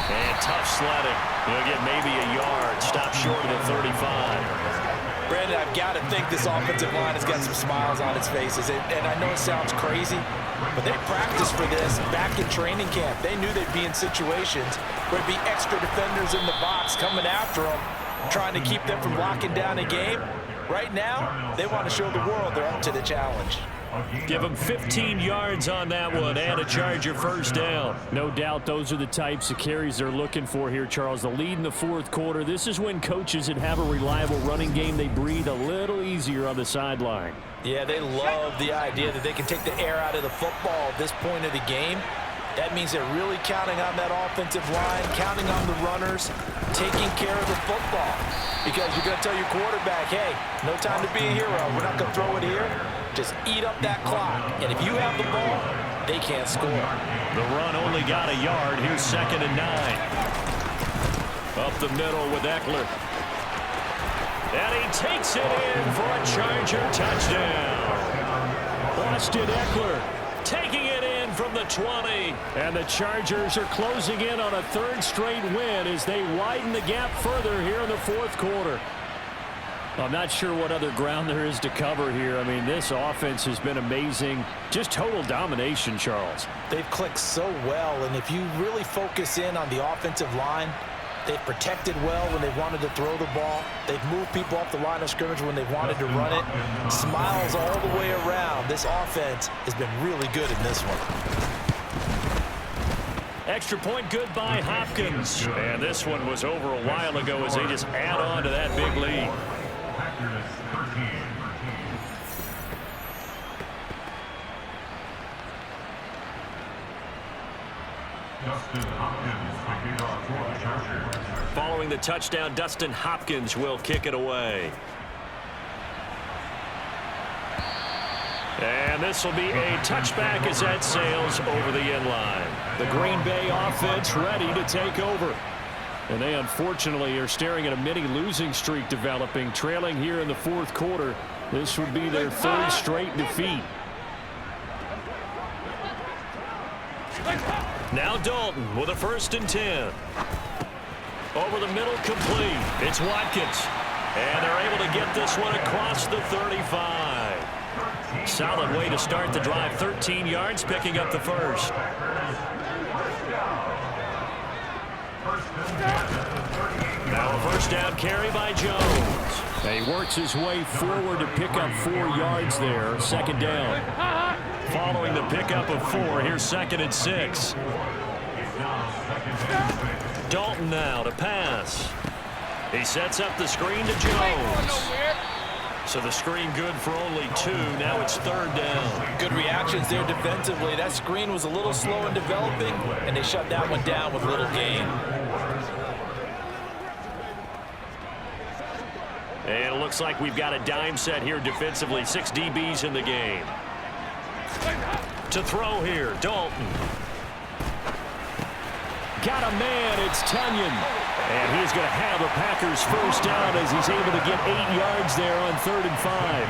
And tough sledding. He'll get maybe a yard. Stop short of the 35. Brandon, I've got to think this offensive line has got some smiles on its faces. And I know it sounds crazy, but they practiced for this back in training camp. They knew they'd be in situations where there'd be extra defenders in the box coming after them, trying to keep them from locking down a game. Right now, they want to show the world they're up to the challenge. Give them 15 yards on that one and a Charger first down. No doubt those are the types of carries they're looking for here, Charles. The lead in the 4th quarter. This is when coaches that have a reliable running game, they breathe a little easier on the sideline. Yeah, they love the idea that they can take the air out of the football at this point of the game. That means they're really counting on that offensive line, counting on the runners, taking care of the football. Because you're going to tell your quarterback, hey, no time to be a hero. We're not going to throw it here. Just eat up that clock. And if you have the ball, they can't score. The run only got a yard. Here's 2nd and 9. Up the middle with Eckler. And he takes it in for a Charger touchdown. Austin Eckler taking it in from the 20. And the Chargers are closing in on a 3rd straight win as they widen the gap further here in the 4th quarter. I'm not sure what other ground there is to cover here. I mean, this offense has been amazing. Just total domination, Charles. They've clicked so well, and if you really focus in on the offensive line, they've protected well when they wanted to throw the ball. They've moved people off the line of scrimmage when they wanted to run it. Smiles all the way around. This offense has been really good in this one. Extra point good by Hopkins. And this one was over a while ago as they just add on to that big lead. Following the touchdown, Dustin Hopkins will kick it away. And this will be a touchback as that sails over the end line. The Green Bay offense ready to take over. And they unfortunately are staring at a mini losing streak developing, trailing here in the 4th quarter. This would be their 3rd straight defeat. Now Dalton with a 1st and 10. Over the middle, complete. It's Watkins. And they're able to get this one across the 35. Solid way to start the drive. 13 yards, picking up the first. Now a first down carry by Jones. He works his way forward to pick up 4 yards there. 2nd down. Following the pickup of 4, here's 2nd and 6. Dalton now to pass. He sets up the screen to Jones. So the screen good for only 2. Now it's 3rd down. Good reactions there defensively. That screen was a little slow in developing, and they shut that one down with little gain. And it looks like we've got a dime set here defensively. 6 DBs in the game. To throw here, Dalton. Got a man, it's Tunyon. And he's going to have the Packers first down as he's able to get 8 yards there on 3rd and 5.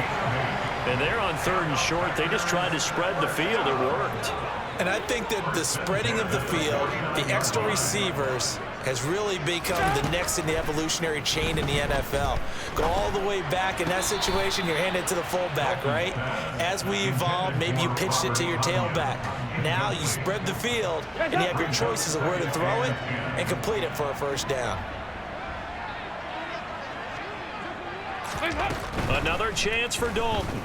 And they're on 3rd and short. They just tried to spread the field. It worked. And I think that the spreading of the field, the extra receivers, has really become the next in the evolutionary chain in the NFL. Go all the way back in that situation, you're handed to the fullback, right? As we evolved, maybe you pitched it to your tailback. Now you spread the field, and you have your choices of where to throw it and complete it for a first down. Another chance for Dalton.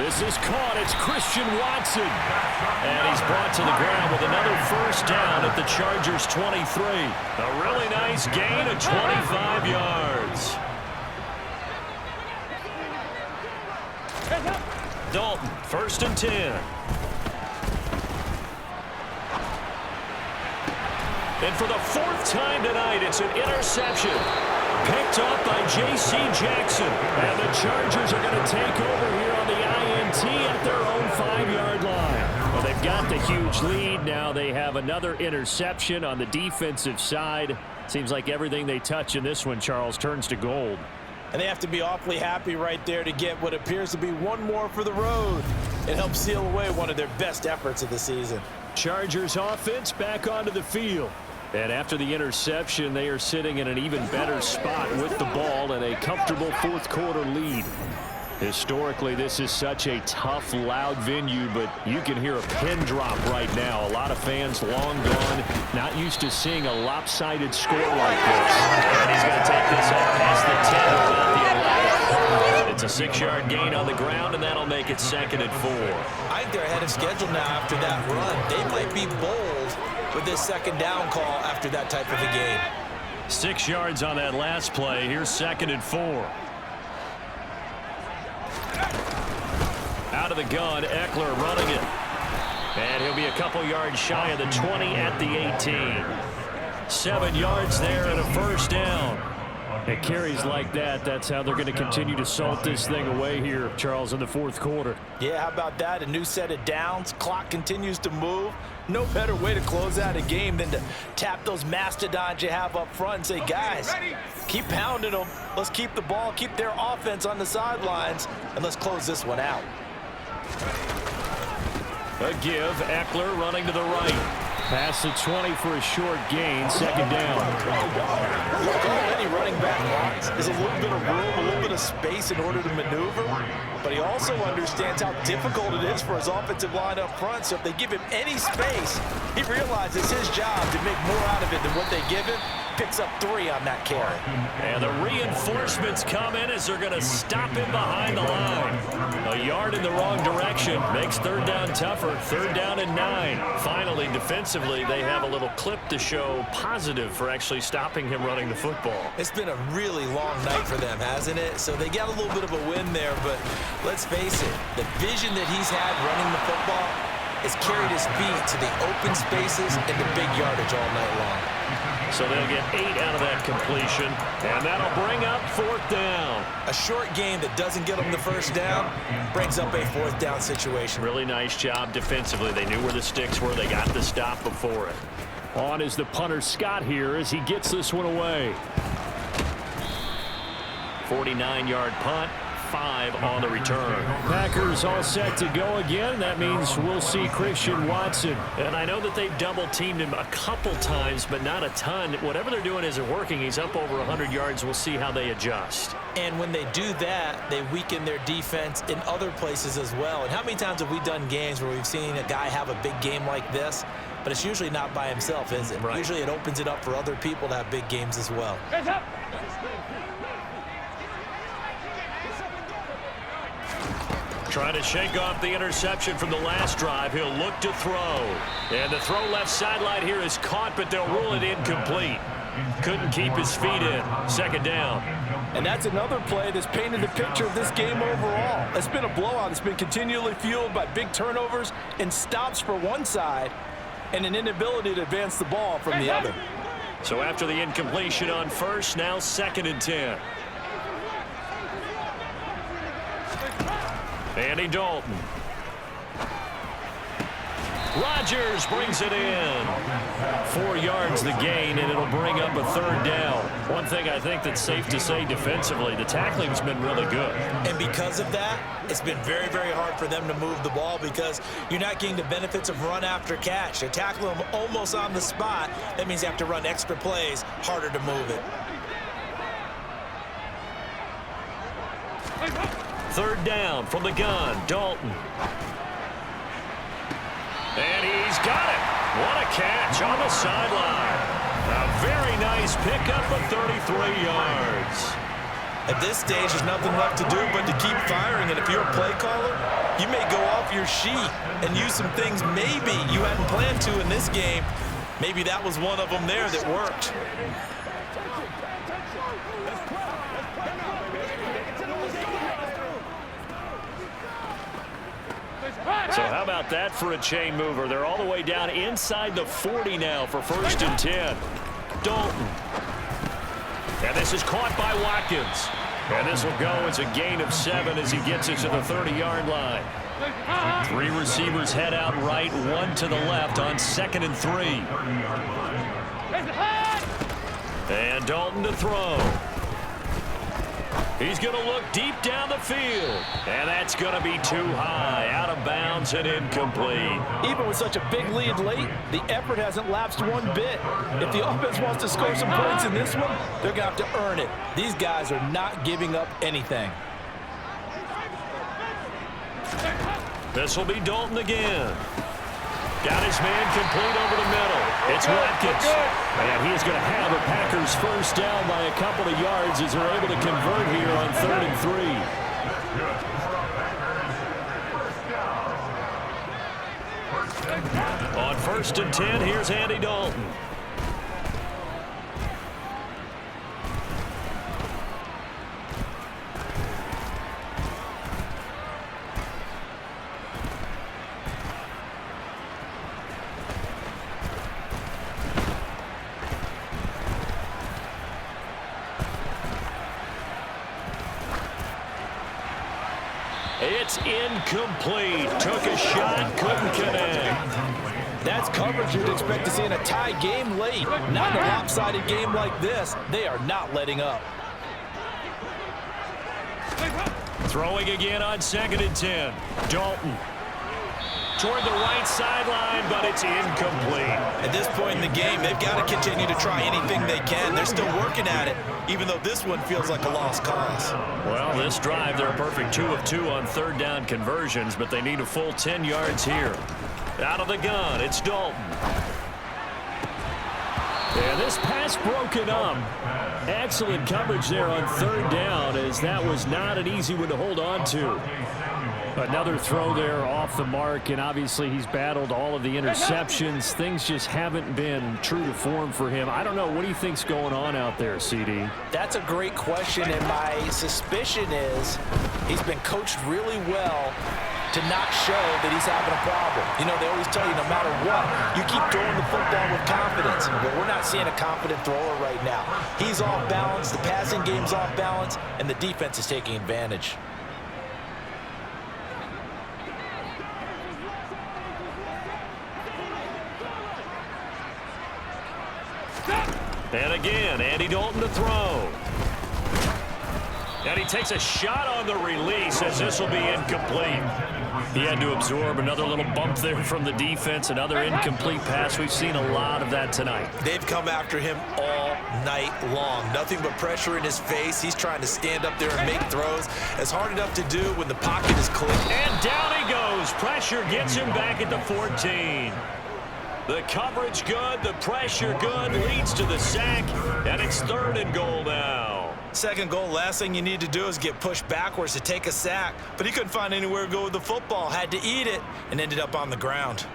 This is caught. It's Christian Watson. And he's brought to the ground with another first down at the Chargers' 23. A really nice gain of 25 yards. Dalton, 1st and 10. And for the 4th time tonight, it's an interception. Picked up by J.C. Jackson. And the Chargers are going to take over here on the INT at their own 5-yard line. Well, they've got the huge lead. Now they have another interception on the defensive side. Seems like everything they touch in this one, Charles, turns to gold. And they have to be awfully happy right there to get what appears to be one more for the road. It helps seal away one of their best efforts of the season. Chargers offense back onto the field. And after the interception, they are sitting in an even better spot with the ball and a comfortable 4th quarter lead. Historically, this is such a tough, loud venue, but you can hear a pin drop right now. A lot of fans long gone, not used to seeing a lopsided score like this. And he's going to take this up past the 10, about the 11. It's a 6-yard gain on the ground, and that'll make it 2nd and 4. I think they're ahead of schedule now after that run. They might be bold with this 2nd down call after that type of a game. 6 yards on that last play. Here's 2nd and 4. Out of the gun, Eckler running it. And he'll be a couple yards shy of the 20 at the 18. 7 yards there and a first down. It carries like that. That's how they're going to continue to salt this thing away here, Charles, in the 4th quarter. Yeah, how about that? A new set of downs. Clock continues to move. No better way to close out a game than to tap those mastodons you have up front and say, guys, keep pounding them. Let's keep the ball, keep their offense on the sidelines, and let's close this one out. A give. Eckler running to the right. Past the 20 for a short gain. 2nd down. Look, already running back wants is a little bit of room, a little bit of space in order to maneuver, but he also understands how difficult it is for his offensive line up front. So if they give him any space, he realizes his job to make more out of it than what they give him. Picks up 3 on that carry. And the reinforcements come in as they're going to stop him behind the line. A yard in the wrong direction makes 3rd down tougher. 3rd down and 9. Finally, defensively, they have a little clip to show positive for actually stopping him running the football. It's been a really long night for them, hasn't it? So they got a little bit of a win there, but let's face it, the vision that he's had running the football has carried his feet to the open spaces and the big yardage all night long. So they'll get 8 out of that completion, and that'll bring up 4th down. A short game that doesn't get them the first down brings up a 4th down situation. Really nice job defensively. They knew where the sticks were. They got the stop before it. On is the punter Scott here as he gets this one away. 49-yard punt. 5 on the return. Packers all set to go again. That means we'll see Christian Watson. And I know that they've double-teamed him a couple times, but not a ton. Whatever they're doing isn't working. He's up over 100 yards. We'll see how they adjust. And when they do that, they weaken their defense in other places as well. And how many times have we done games where we've seen a guy have a big game like this, but it's usually not by himself, is it? Right. Usually it opens it up for other people to have big games as well. Hands up! Trying to shake off the interception from the last drive. He'll look to throw. And the throw left sideline here is caught, but they'll rule it incomplete. Couldn't keep his feet in. 2nd down. And that's another play that's painted the picture of this game overall. It's been a blowout. It's been continually fueled by big turnovers and stops for one side and an inability to advance the ball from the other. So after the incompletion on first, now 2nd and 10. Andy Dalton. Rodgers brings it in. 4 yards the gain, and it'll bring up a 3rd down. One thing I think that's safe to say defensively, the tackling's been really good. And because of that, it's been very, very hard for them to move the ball because you're not getting the benefits of run after catch. They're tackling them almost on the spot. That means you have to run extra plays, harder to move it. 3rd down from the gun, Dalton. And he's got it. What a catch on the sideline. A very nice pickup of 33 yards. At this stage, there's nothing left to do but to keep firing. And if you're a play caller, you may go off your sheet and use some things maybe you hadn't planned to in this game. Maybe that was one of them there that worked. So how about that for a chain mover? They're all the way down inside the 40 now for 1st and 10. Dalton. And this is caught by Watkins. And this will go as a gain of 7 as he gets it to the 30-yard line. 3 receivers head out right, 1 to the left on 2nd and 3. And Dalton to throw. He's going to look deep down the field. And that's going to be too high, out of bounds and incomplete. Even with such a big lead late, the effort hasn't lapsed one bit. If the offense wants to score some points in this one, they're going to have to earn it. These guys are not giving up anything. This will be Dalton again. Got his man complete over the middle. It's Watkins. And he's going to have a Packers first down by a couple of yards as they're able to convert here on 3rd and 3. On 1st and 10, here's Andy Dalton. It's incomplete. Took a shot, couldn't connect. That's coverage you'd expect to see in a tie game late. Not in a lopsided game like this. They are not letting up. Throwing again on 2nd and 10. Dalton. Toward the right sideline, but it's incomplete. At this point in the game, they've got to continue to try anything they can. They're still working at it, even though this one feels like a lost cause. Well, this drive, they're a perfect 2 of 2 on 3rd down conversions, but they need a full 10 yards here. Out of the gun, it's Dalton. And this pass broken up. Excellent coverage there on 3rd down, as that was not an easy one to hold on to. Another throw there off the mark, and obviously he's battled all of the interceptions. Things just haven't been true to form for him. I don't know. What do you think's going on out there, CD? That's a great question, and my suspicion is he's been coached really well to not show that he's having a problem. You know, they always tell you no matter what, you keep throwing the football with confidence. But we're not seeing a confident thrower right now. He's off balance, the passing game's off balance, and the defense is taking advantage. And again, Andy Dalton to throw. And he takes a shot on the release as this will be incomplete. He had to absorb another little bump there from the defense, another incomplete pass. We've seen a lot of that tonight. They've come after him all night long. Nothing but pressure in his face. He's trying to stand up there and make throws. It's hard enough to do when the pocket is clear. And down he goes. Pressure gets him back at the 14. The coverage good, the pressure good, leads to the sack, and it's 3rd and goal now. Second goal, last thing you need to do is get pushed backwards to take a sack. But he couldn't find anywhere to go with the football, had to eat it, and ended up on the ground.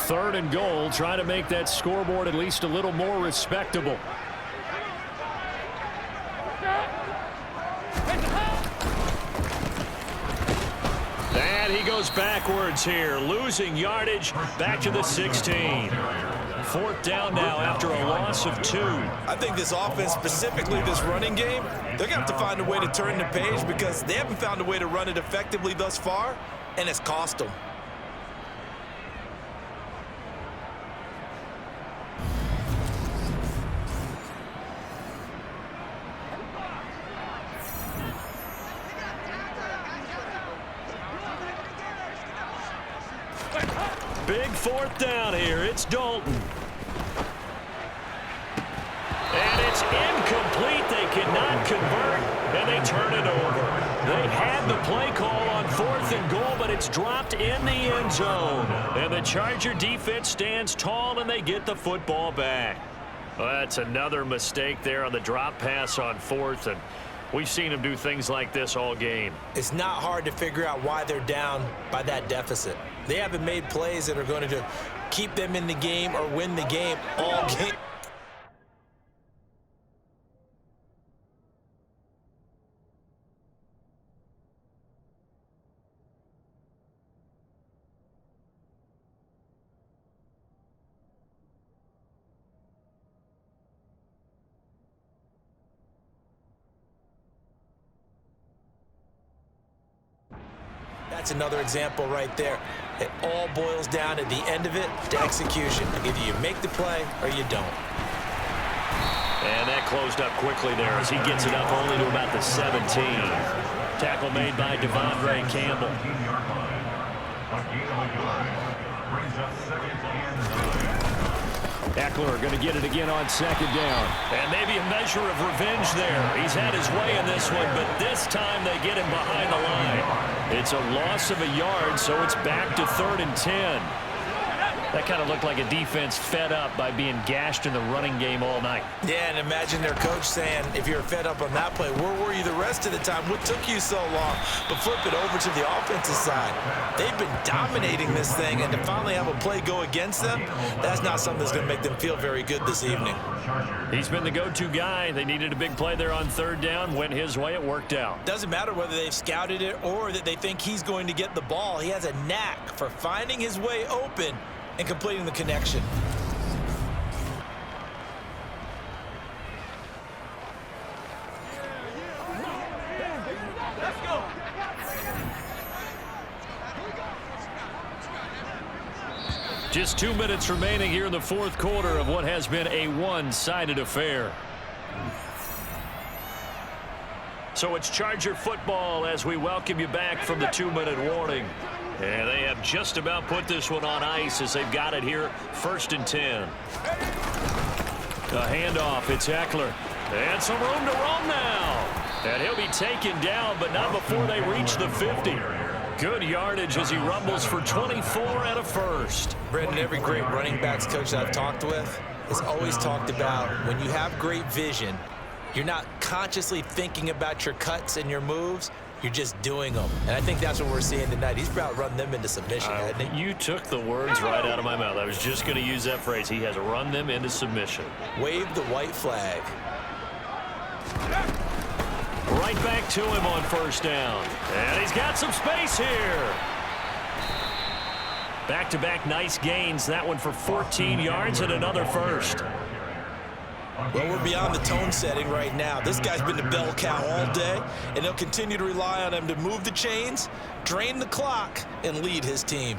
Third and goal, trying to make that scoreboard at least a little more respectable. And he goes backwards here, losing yardage back to the 16. 4th down now after a loss of 2. I think this offense, specifically this running game, they're going to have to find a way to turn the page because they haven't found a way to run it effectively thus far, and it's cost them. Big 4th down here. It's Dalton. And it's incomplete. They cannot convert, and they turn it over. They had the play call on 4th and goal, but it's dropped in the end zone. And the Charger defense stands tall, and they get the football back. Well, that's another mistake there on the drop pass on 4th, and we've seen him do things like this all game. It's not hard to figure out why they're down by that deficit. They haven't made plays that are going to keep them in the game or win the game all game. That's another example right there. It all boils down at the end of it to execution. Either you make the play or you don't. And that closed up quickly there as he gets it up only to about the 17. Tackle made by Devondre Campbell. Eckler going to get it again on 2nd down. And maybe a measure of revenge there. He's had his way in this one, but this time they get him behind the line. It's a loss of a yard, so it's back to 3rd and 10. That kind of looked like a defense fed up by being gashed in the running game all night. Yeah, and imagine their coach saying, if you're fed up on that play, where were you the rest of the time? What took you so long? But flip it over to the offensive side. They've been dominating this thing, and to finally have a play go against them, that's not something that's going to make them feel very good this evening. He's been the go-to guy. They needed a big play there on 3rd down. Went his way. It worked out. Doesn't matter whether they've scouted it or that they think he's going to get the ball. He has a knack for finding his way open and completing the connection. Let's go. Just 2 minutes remaining here in the 4th quarter of what has been a one-sided affair. So it's Charger football as we welcome you back from the 2-minute warning. And they have just about put this one on ice as they've got it here, 1st and 10. The handoff, it's Eckler. And some room to roam now. And he'll be taken down, but not before they reach the 50. Good yardage as he rumbles for 24 and a first. Brendan, every great running backs coach that I've talked with has always talked about when you have great vision, you're not consciously thinking about your cuts and your moves. You're just doing them. And I think that's what we're seeing tonight. He's about to run them into submission, hasn't he? You took the words right out of my mouth. I was just going to use that phrase. He has run them into submission. Wave the white flag. Right back to him on 1st down. And he's got some space here. Back-to-back nice gains. That one for 14 yards and another first. Well, we're beyond the tone setting right now. This guy's been the bell cow all day, and he'll continue to rely on him to move the chains, drain the clock, and lead his team.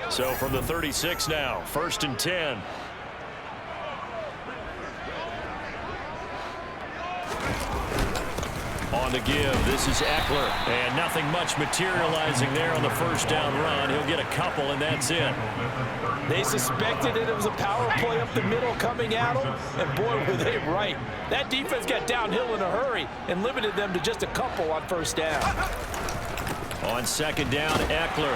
So from the 36 now, 1st and 10. On the give, this is Eckler. And nothing much materializing there on the 1st down run. He'll get a couple, and that's it. They suspected it was a power play up the middle coming at them, and boy, were they right. That defense got downhill in a hurry and limited them to just a couple on 1st down. On 2nd down, Eckler.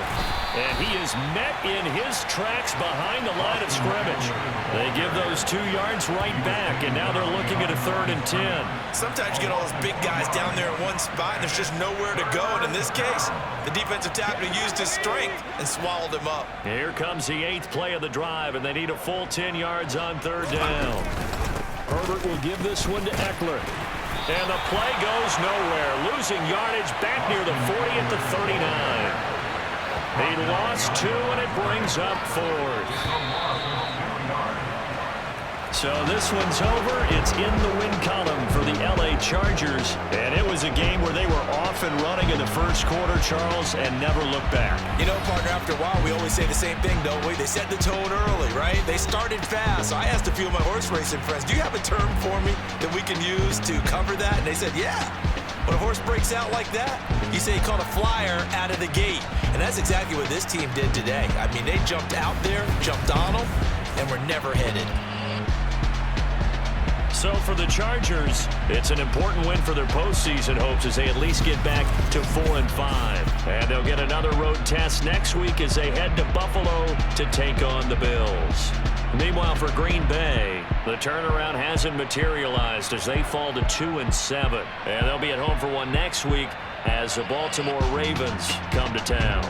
And he is met in his tracks behind the line of scrimmage. They give those 2 yards right back, and now they're looking at a 3rd and 10. Sometimes you get all those big guys down there in one spot, and there's just nowhere to go. And in this case, the defensive tackle used his strength and swallowed him up. Here comes the 8th play of the drive, and they need a full 10 yards on 3rd down. Herbert will give this one to Eckler. And the play goes nowhere. Losing yardage back near the 40 at the 39. He lost 2, and it brings up 4th. So this one's over. It's in the win column for the LA Chargers. And it was a game where they were off and running in the 1st quarter, Charles, and never looked back. You know, partner, after a while, we always say the same thing, don't we? They set the tone early, right? They started fast. So I asked a few of my horse racing friends, do you have a term for me that we can use to cover that? And they said, yeah. When a horse breaks out like that, you say he caught a flyer out of the gate. And that's exactly what this team did today. I mean, they jumped out there, jumped on them, and were never headed. So for the Chargers, it's an important win for their postseason hopes as they at least get back to 4-5. And they'll get another road test next week as they head to Buffalo to take on the Bills. Meanwhile, for Green Bay, the turnaround hasn't materialized as they fall to 2-7. And they'll be at home for one next week as the Baltimore Ravens come to town.